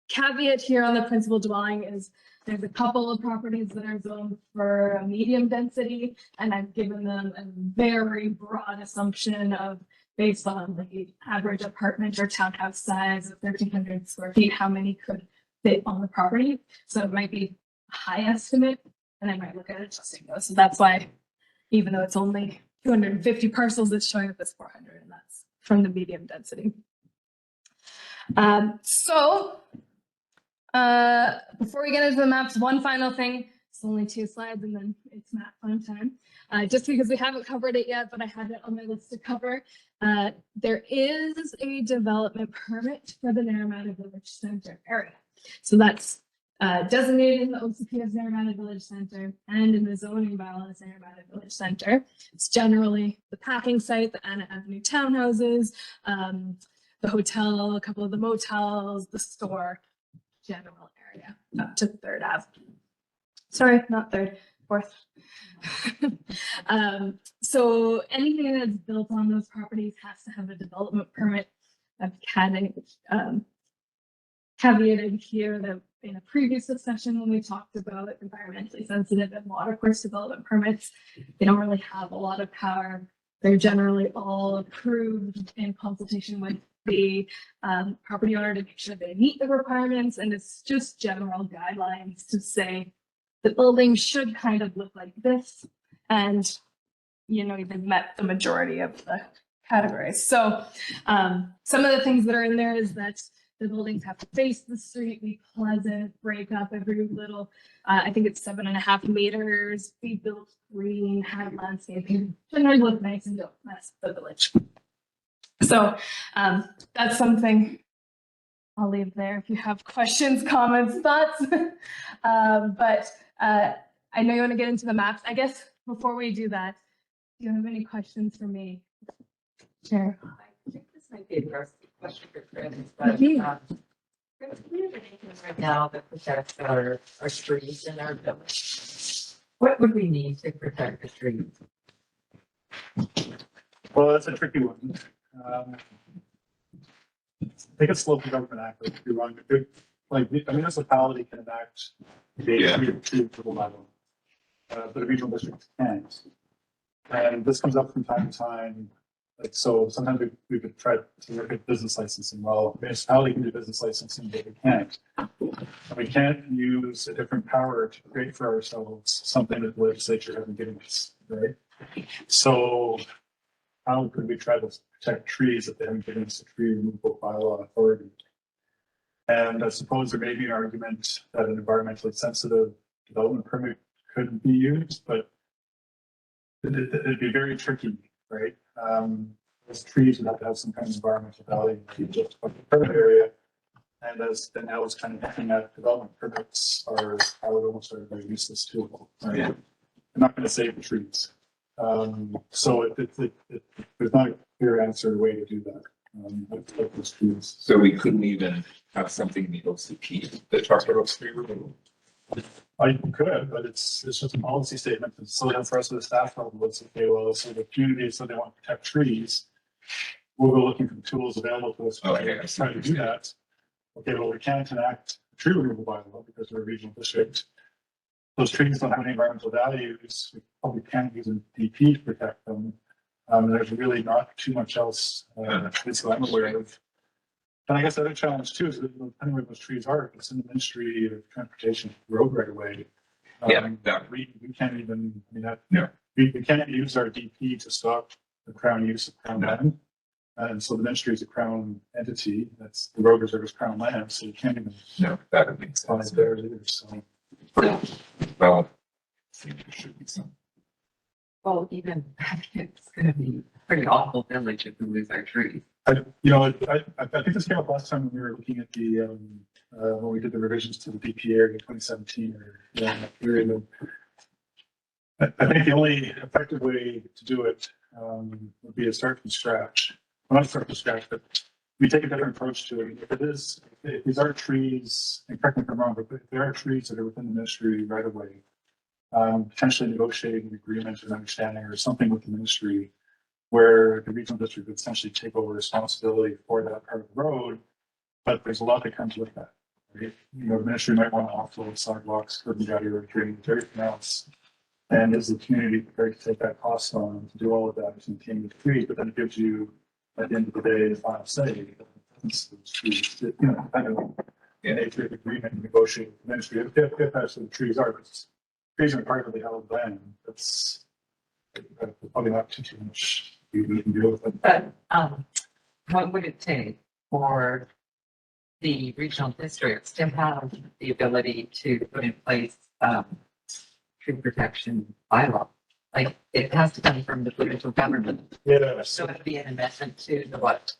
caveat here on the principal dwelling is there's a couple of properties that are zoned for a medium density, and I've given them a very broad assumption of based on the average apartment or townhouse size of 1,300 square feet, how many could fit on the property. So it might be a high estimate, and I might look at adjusting those. So that's why, even though it's only 250 parcels, it's showing up as 400, and that's from the medium density. Before we get into the maps, one final thing. It's only 2 slides and then it's map fun time. Just because we haven't covered it yet, but I had it on my list to cover. There is a development permit for the Naramata Village Center area. So that's designated in the OCP as Naramata Village Center and in the zoning bylaw as Naramata Village Center. It's generally the packing site, the Anna Avenue townhouses, the hotel, a couple of the motels, the store, general area up to 3rd Ave. Sorry, not 3rd, 4th. So anything that's built on those properties has to have a development permit I've caveated here that in a previous session when we talked about environmentally sensitive and watercourse development permits, they don't really have a lot of power. They're generally all approved in consultation with the property owner to make sure they meet the requirements, and it's just general guidelines to say the building should kind of look like this, and they've met the majority of the categories. So some of the things that are in there is that the buildings have to face the street, be pleasant, break up every little, I think it's 7.5 meters, be built green, have landscaping, generally look nice and don't mess the village. So that's something I'll leave there if you have questions, comments, thoughts. But I know you want to get into the maps. I guess before we do that, do you have any questions for me? Sure. I think this might be a question for Chris, but Chris, do we have anything right now that protects our trees in our village? What would we need to protect the trees? Well, that's a tricky one. I think it's local government act, but if you're wrong, like a municipality can enact a tree approval bylaw, but a regional district can't. And this comes up from time to time. Like, so sometimes we could try to look at business licensing. Well, municipality can do business licensing, but we can't. And we can't use a different power to create for ourselves something that the legislature hasn't given us, right? So how could we try to protect trees if they haven't given us a tree removal bylaw authority? And I suppose there may be an argument that an environmentally sensitive development permit could be used, but it'd be very tricky, right? Those trees would have to have some kind of environmental value to just the permit area. And as then now it's kind of looking at development permits are, I would almost argue, very useless tool, right? Yeah. I'm not going to save the trees. So there's not a clear answer way to do that. With those trees. So we couldn't even have something in the OCP that talks about tree removal. I could, but it's just a policy statement. And so then for us at the staff level, it's okay, well, so the community said they want to protect trees. We'll go looking for the tools available to us to try to do that. Okay, well, we can't enact a tree removal bylaw because we're a regional district. Those trees don't have any environmental values. We probably can't use a DP to protect them. There's really not too much else that I'm aware of. And I guess the other challenge too is that depending where those trees are, if it's in the Ministry of Transportation road right away. We can't even, we can't use our DP to stop the Crown use of Crown land. And so the Ministry is a Crown entity. That's the road reserve is Crown land, so you can't even. No, that would make sense. There either. So. Well, there should be some. Well, even it's going to be pretty awful village if we lose our trees. I think this came up last time when we were looking at the when we did the revisions to the DPA in 2017 or that period. I think the only effective way to do it would be to start from scratch. Well, not start from scratch, but we take a different approach to it. If these are trees, and correct me if I'm wrong, but if there are trees that are within the ministry right away, potentially negotiating an agreement or understanding or something with the ministry where the regional district would essentially take over responsibility for that part of the road, but there's a lot that comes with that. Right? The ministry might want to offload sidewalks, curb and gutter, drainage, everything else. And is the community prepared to take that cost on to do all of that to maintain the trees? But then it gives you, at the end of the day, the final say. Kind of an nature of agreement, negotiate with the ministry. If that's what the trees are, because trees are privately held land. That's probably not too much you can deal with it. But what would it take for the regional districts to have the ability to put in place tree protection bylaw? Like it has to come from the provincial government. Yeah. So it'd be an amendment to the what?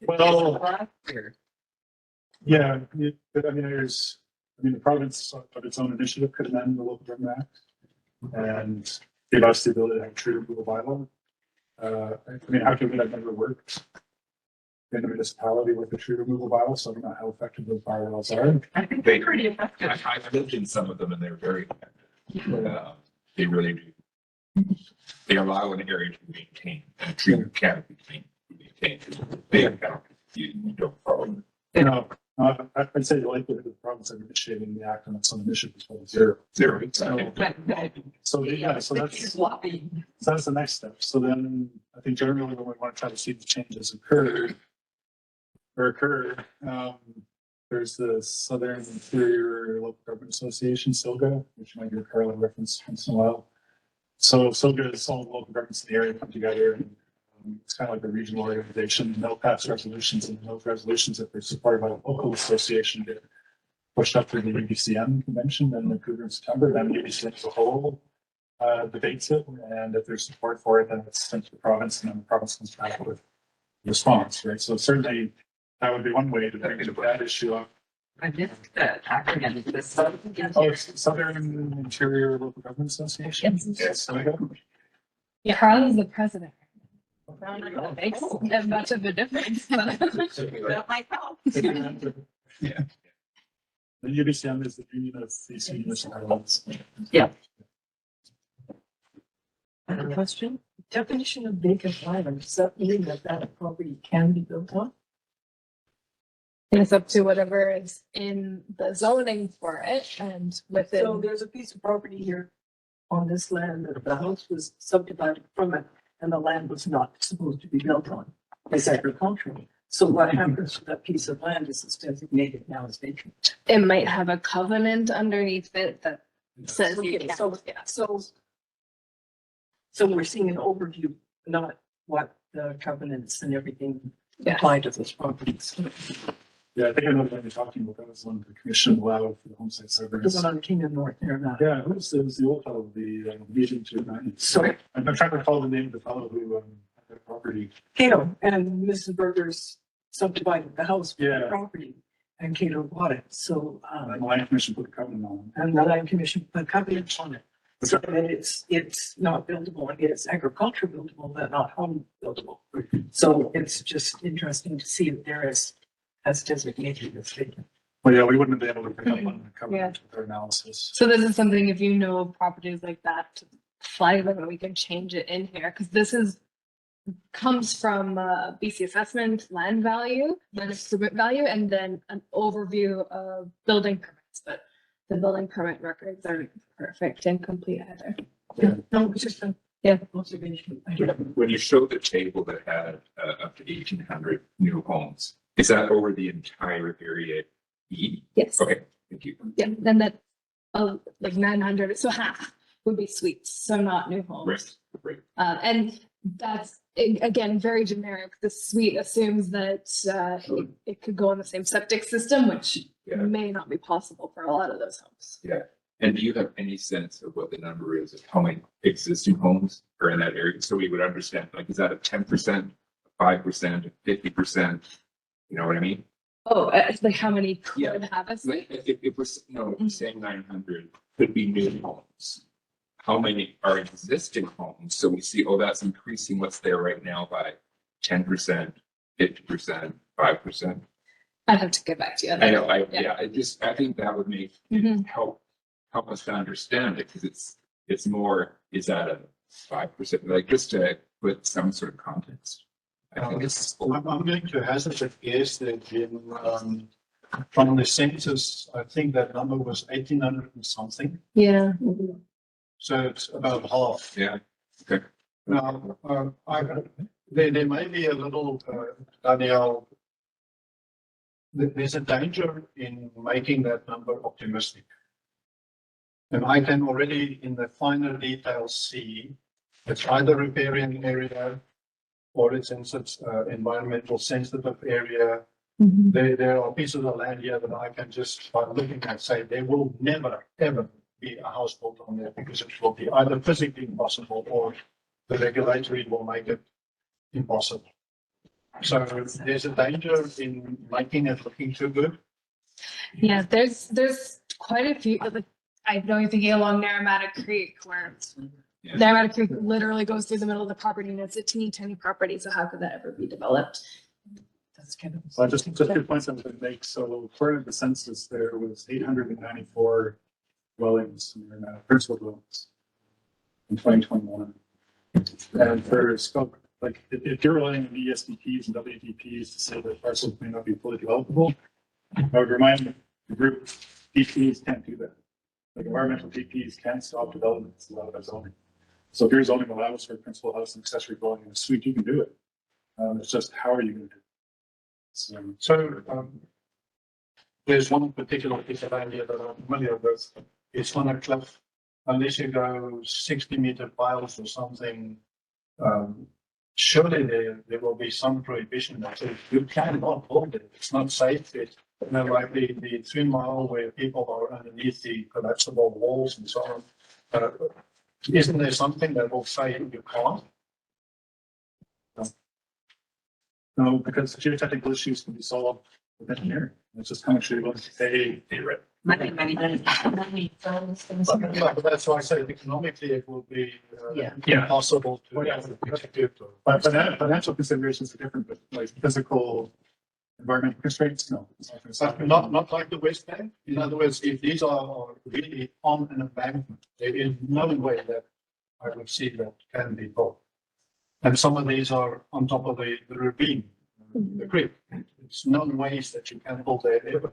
Well, yeah. The province of its own initiative could amend the local government act and give us the ability to have a tree removal bylaw. How can that never worked in the municipality with the tree removal bylaw? So I don't know how effective those bylaws are. I think they're pretty effective. I've lived in some of them and they're very effective. They really do. They allow an area to be maintained and a tree canopy to be maintained. They have you don't follow. You know, I'd say the likelihood of the province of initiating the act on its own initiative is probably zero. Zero, exactly. So, yeah, so that's the next step. So then I think generally when we want to try to see the changes occur, there's the Southern Interior Local Government Association, SILGA, which might hear Carla reference once in a while. So SILGA is all the local governments in the area come together, and it's kind of like a regional organization. They'll pass resolutions, and those resolutions, if they're supported by a local association, get pushed up to the UBCM convention in Vancouver in September. Then UBCM as a whole debates it, and if there's support for it, then it's sent to the province, and then the province comes back with response, right? So certainly that would be one way to bring that issue up. I missed that acronym. This Oh, it's Southern Interior Local Government Association. Yes. Yeah, Carla's the president. I don't know if that makes that much of a difference, but that might help. Yeah. The UBCM is the Union of BC Municipalities. Another question, definition of vacant land, does that mean that that property can be built on? it's up to whatever is in the zoning for it and So within. there's a piece of property here on this land that the house was subdivided from it and the land was not supposed to be built on. It's agricultural. So what happens to that piece of land is it's designated now as vacant? It might have a covenant underneath it that says you Okay, can't. so we're seeing an overview, not what the covenants and everything Yeah. apply to those properties. Yeah, I think I know what you're talking about. That was one of the commission allowed for the homestead The servers. one on King and North Naramata. Yeah, it was the old fellow, the meeting to. Sorry. I'm trying to recall the name of the fellow who had the property. Cato and Mrs. Berger's subdivided the house for the Yeah. property and Cato bought it. So, And the land commission put a covenant on. and the land commission put covenants on it. So that it's not buildable, it's agriculture buildable, but not home buildable. So it's just interesting to see that there is, as designated as vacant. Well, yeah, we wouldn't have been able to pick up on the covenant with our analysis. So this is something, if you know properties like that, to flag them and we can change it in here, because this comes from BC assessment, land value, land improvement value, and then an overview of building permits, but the building permit records aren't perfect and complete either. No, it's just a observation. When you showed the table that had up to 1,800 new homes, is that over the entire area E? Yes, Okay, thank you. yeah, then that, like 900, so half would be suites, so not new homes. Right. And that's, again, very generic. The suite assumes that it could go in the same septic system, which Yeah. may not be possible for a lot of those homes. And do you have any sense of what the number is of how many existing homes are in that area? So we would understand, like, is that a 10%, 5%, 50%? You know what I mean? Oh, it's like how many Yeah. could have a suite? Like, if we're saying 900 could be new homes. How many are existing homes? So we see, oh, that's increasing what's there right now by 10%, 50%, 5%. I'd have to get back to you. on I that. know, Yeah. I think that would make, Mhm. help us to understand it, because it's more, is that a 5%, like, just to put some sort of context. I think it's. I'm going to hazard a guess that from the census, I think that number was 1,800 and something. Yeah. So it's about half. Yeah, Now, there may be a little, Danielle, there's a danger in making that number optimistic. And I can already in the finer details see it's either riparian area or it's in such environmental sensitive area. Mhm. There are pieces of land here that I can just by looking at say there will never, ever be a house built on there because it will be either physically impossible or the regulatory will make it impossible. So there's a danger in making it looking too good. Yeah, there's quite a few, like, I know you're thinking along Naramata Creek where Yeah. Naramata Creek literally goes through the middle of the property and it's a teeny tiny property. So how could that ever be developed? That's kind of. So just 2 points I'm going to make. So according to the census, there was 894 dwellings, principal dwellings in 2021. And for scope like, if you're relying on ESDPs and WDPs to say that parcels may not be fully developable, I would remind the group, DPs can't do that. Like environmental DPs can't stop development, it's allowed by zoning. So if you're zoning allows for a principal house and accessory dwelling in a suite, you can do it. It's just, how are you going to do it? So, there's one particular piece of land here that I'm familiar with. It's on a cliff. Unless you go 60-meter piles or something, surely there will be some prohibition that says you cannot hold it. It's not safe. It's, you know, like the 3 mile where people are underneath the collapsible walls and so on. Isn't there something that will say you can't? No, because geotechnical issues can be solved with engineering. It's just how much you're willing to pay it. Money. But that's why I say economically it will be Yeah. impossible to execute. But financial considerations are different, but like physical environmental constraints, no. It's Not like the West Bank. In other words, if these are really on an embankment, there is no way that I would see that can be built. And some of these are on top of the ravine, the creek. It's known ways that you can build there ever.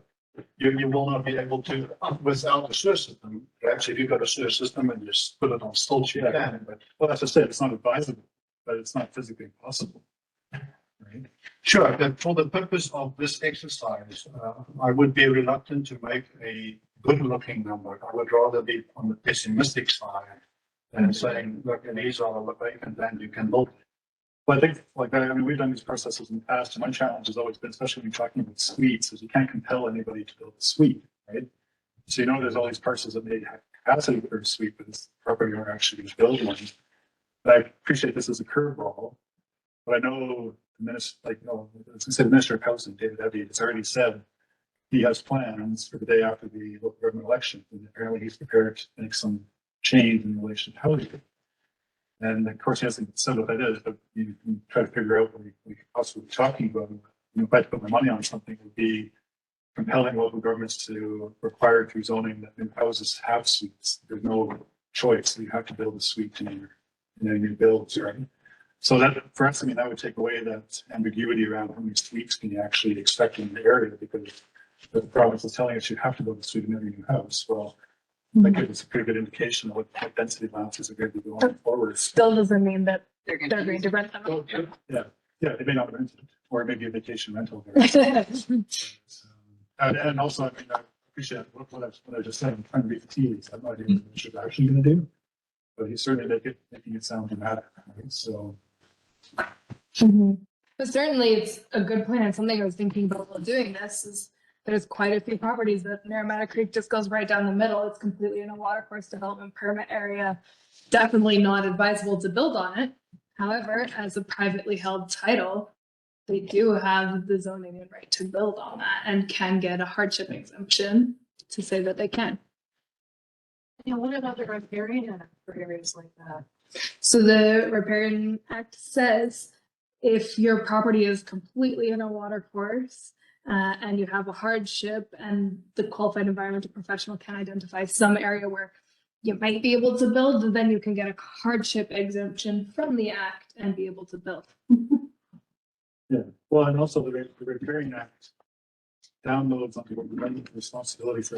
You will not be able to, without a sewer system. Actually, if you've got a sewer system and just put it on stilts, you can, but. Well, that's just it. It's not advisable, but it's not physically possible. Right? Sure, but for the purpose of this exercise, I would be reluctant to make a good-looking number. I would rather be on the pessimistic side than saying, look, these are the vacant land you can build. Well, I think, like, I mean, we've done these processes in the past, and my challenge has always been, especially when you're talking about suites, is you can't compel anybody to build a suite, right? So, you know, there's all these parcels that may have capacity for a suite, but this property owner actually going to build one. But I appreciate this as a curveball, but I know the minister, like, you know, as I said, Minister of Housing, David Evie, has already said he has plans for the day after the local government election, and apparently he's prepared to make some change in relation to housing. And of course, he hasn't said what that is, but you can try to figure out what we could possibly be talking about. You know, if I had to put my money on something, would be compelling local governments to require through zoning that new houses have suites. There's no choice. You have to build a suite in your new builds, right? So that, for us, I mean, that would take away that ambiguity around how many suites can you actually expect in the area, because the province is telling us you have to build a suite in every new house. Well, that gives us a pretty good indication of what density balances are going to be going forward. Still doesn't mean that They're they're going to rent them out. Yeah, they may not rent it, or maybe a vacation rental. There. And also, I mean, I appreciate what I just said. I'm trying to be fatigued. I'm not even sure what actually going to do, but he's certainly making it sound dramatic. Right? So. But certainly it's a good plan. Something I was thinking about while doing this is there's quite a few properties that Naramata Creek just goes right down the middle. It's completely in a watercourse development permit area. Definitely not advisable to build on it. However, as a privately held title, they do have the zoning and right to build on that and can get a hardship exemption to say that they can. Yeah, what about the riparian act for areas like that? So the Riparian Act says if your property is completely in a watercourse and you have a hardship and the qualified environmental professional can identify some area where you might be able to build, then you can get a hardship exemption from the act and be able to build. Yeah, well, and also the Riparian Act downloads onto the responsibility for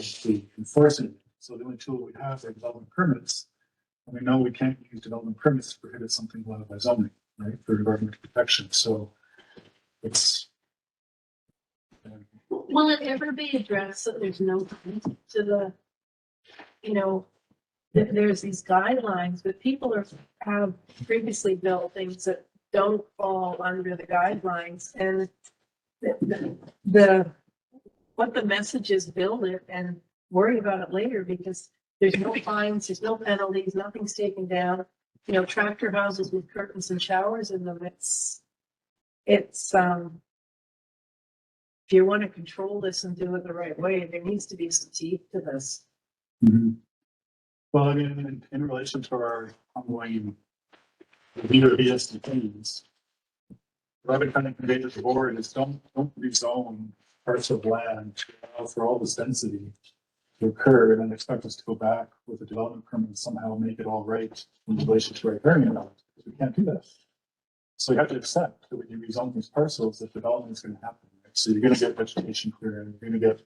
enforcing it. So the only tool we have are development permits. And we know we can't use development permits to prohibit something allowed by zoning, right, for environmental protection. So it's. Will it ever be addressed that there's no to the, you know, there's these guidelines, but people have previously built things that don't fall under the guidelines, and what the message is, build it and worry about it later, because there's no fines, there's no penalties, nothing's taken down. You know, tractor houses with curtains and showers in them, it's if you want to control this and do it the right way, there needs to be some teeth to this. Mm-hmm. Well, I mean, in relation to our ongoing review of ESDPs, what I've been kind of conveyed to the board is don't rezone parts of land to allow for all this density to occur and then expect us to go back with a development permit and somehow make it all right in relation to riparian act. We can't do that. So you have to accept that when you rezone these parcels, that development is going to happen. Right? So you're going to get vegetation clearing, you're going to get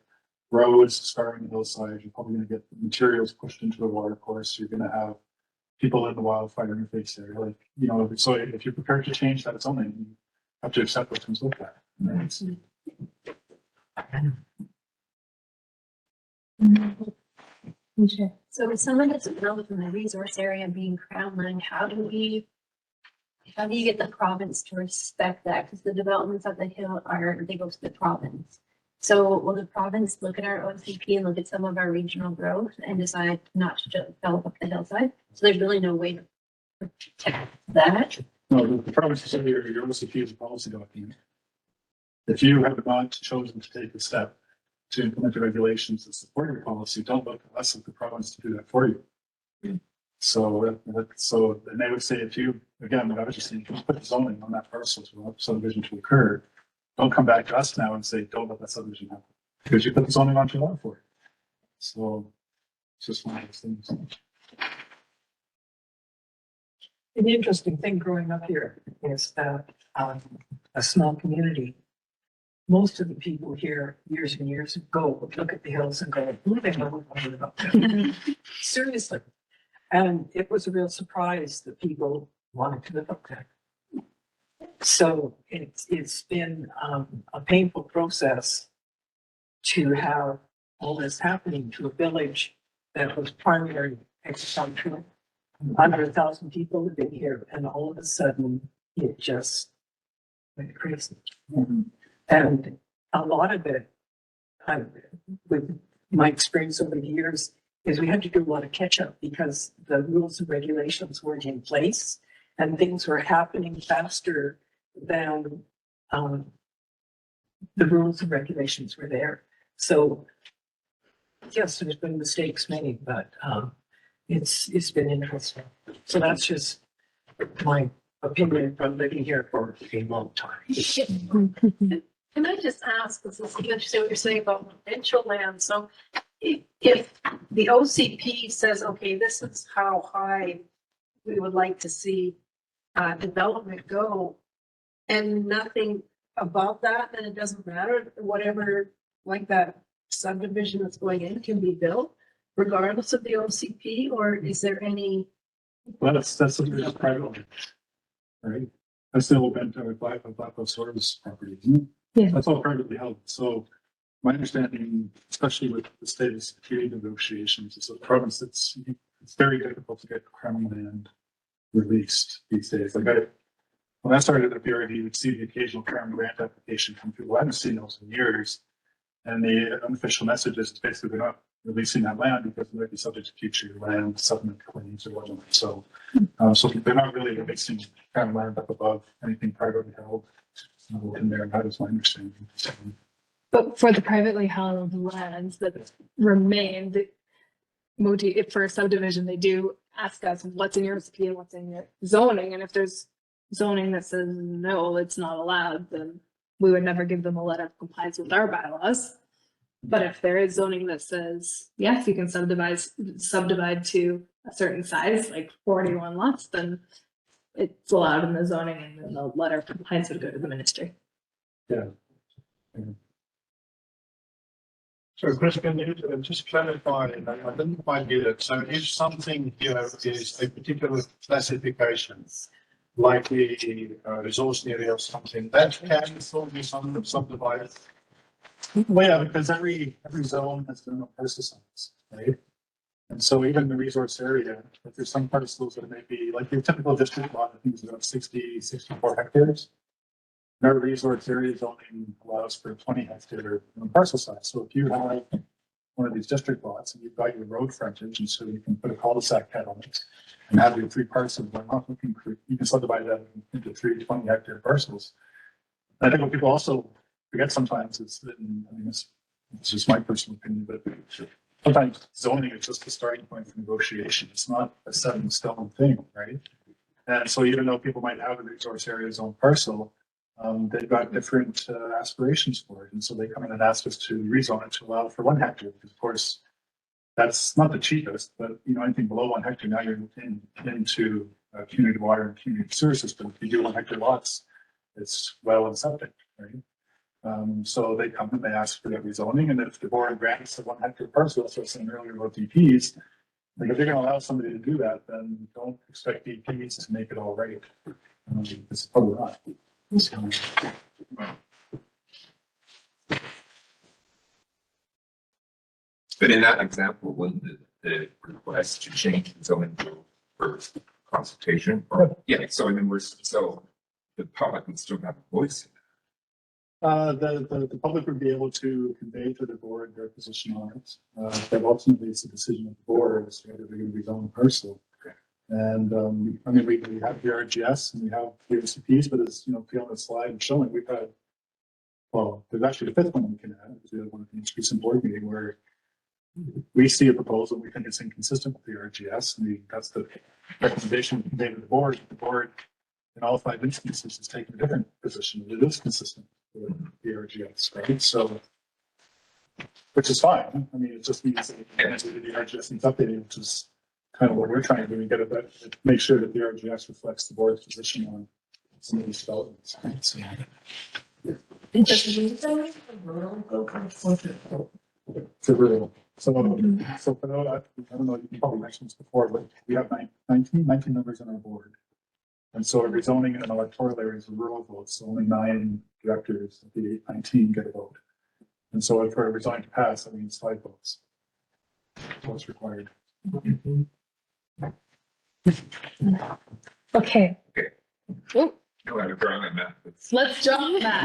roads scarring the hillside, you're probably going to get materials pushed into the water course, you're going to have people in the wildfire interface area. Like, you know, so if you're prepared to change that zoning, you have to accept what comes with that. Right? So with some of this developed in the resource area being crown land, how do you get the province to respect that? Because the developments of the hill they go to the province. So will the province look at our OCP and look at some of our regional growth and decide not to develop up the hillside? So there's really no way to protect that. No, the province is your OCP is a policy document. If you have not chosen to take a step to implement the regulations that support your policy, don't look to us at the province to do that for you. So, and they would say if you, again, what I was just saying, if you put zoning on that parcel to allow subdivision to occur, don't come back to us now and say, don't let that subdivision happen, because you put the zoning on to allow for it. So it's just one of those things. An interesting thing growing up here is that a small community, most of the people here years and years ago would look at the hills and go, who the hell would want to live up there? Seriously. And it was a real surprise that people wanted to live up there. So it's been a painful process to have all this happening to a village that was primarily agricultural. 100,000 people living here, and all of a sudden it just went crazy. And a lot of it, with my experience over the years, is we had to do a lot of catch up because the rules and regulations weren't in place and things were happening faster than the rules and regulations were there. So yes, there's been mistakes made, but it's been interesting. So that's just my opinion from living here for a long time. Can I just ask, because it's interesting what you're saying about provincial land. So if the OCP says, okay, this is how high we would like to see development go, and nothing above that, then it doesn't matter. Whatever, like that subdivision that's going in can be built regardless of the OCP, or is there any? Well, that's something that's private, right? That's the old Bento Black Source property, isn't it? Yeah. That's all privately held. So my understanding, especially with the state of security negotiations, is a province it's very difficult to get crown land released these days. Like when I started at BRD, you would see the occasional crown grant application come through. Well, I haven't seen those in years. And the unofficial message is basically they're not releasing that land because it might be subject to future land settlement claims or whatnot. So, so they're not really releasing crown land up above anything privately held in there. That is my understanding. But for the privately held lands that remain, if for a subdivision, they do ask us what's in your OCP and what's in your zoning. And if there's zoning that says no, it's not allowed, then we would never give them a letter of compliance with our bylaws. But if there is zoning that says, yes, you can subdivide to a certain size, like 41 lots, then it's allowed in the zoning, and then the letter of compliance would go to the ministry. Yeah. So Chris, can you just clarify, I didn't quite get it. So if something here is a particular classification, like the resource area or something, that can still be subdivided. Well, yeah, because every zone has their own pesticides, right? And so even the resource area, if there's some parcels that may be like your typical district lot, I think is about 64 hectares. And our resource area zoning allows for 20 hectare parcel size. So if you have one of these district lots and you've got your road frontage, and so you can put a cul-de-sac head on it and have your 3 parcels, you can subdivide that into 3 20 hectare parcels. And I think what people also forget sometimes is that, I mean, it's just my personal opinion, but sometimes zoning is just the starting point for negotiation. It's not a set in stone thing, right? And so even though people might have a resource area zone parcel, they've got different aspirations for it. And so they come in and ask us to rezone it to allow for 1 hectare, because of course, that's not the cheapest, but you know, anything below 1 hectare, now you're into community water and community sewer system. If you do 1 hectare lots, it's well and septic, right? So they come and they ask for that rezoning, and if the board grants the 1 hectare parcel, that's what I was saying earlier about DPs, like if they're gonna allow somebody to do that, then don't expect DPs to make it all right. It's probably not. So, But in that example, when the request to change the zoning rule for consultation, or, yeah, so I mean, so the public would still have a voice in the public would be able to convey to the board their position on it. But ultimately, it's a decision of the board as to whether they're going to be zone parcel. And, I mean, we have the RGS and we have the OCPs, but as, you know, on the slide showing, we've had, well, there's actually a 5th one we can add, because we had one at the most recent board meeting where we see a proposal, we think it's inconsistent with the RGS, and that's the recommendation made to the board. The board, in all 5 instances, has taken a different position, it is consistent with the RGS, right? So, which is fine. I mean, it just means that the RGS needs updating, which is kind of what we're trying to do, and get it, make sure that the RGS reflects the board's position on some of these developments. Right? So, it's a real. So for that, I don't know, you probably mentioned this before, but we have 19 members on our board. And so rezoning an electoral area is a rural vote, so only 9 directors of the 19 get a vote. And so if we're rezoning to pass, that means 5 votes. What's required. Okay. No, I don't know, Let's draw that.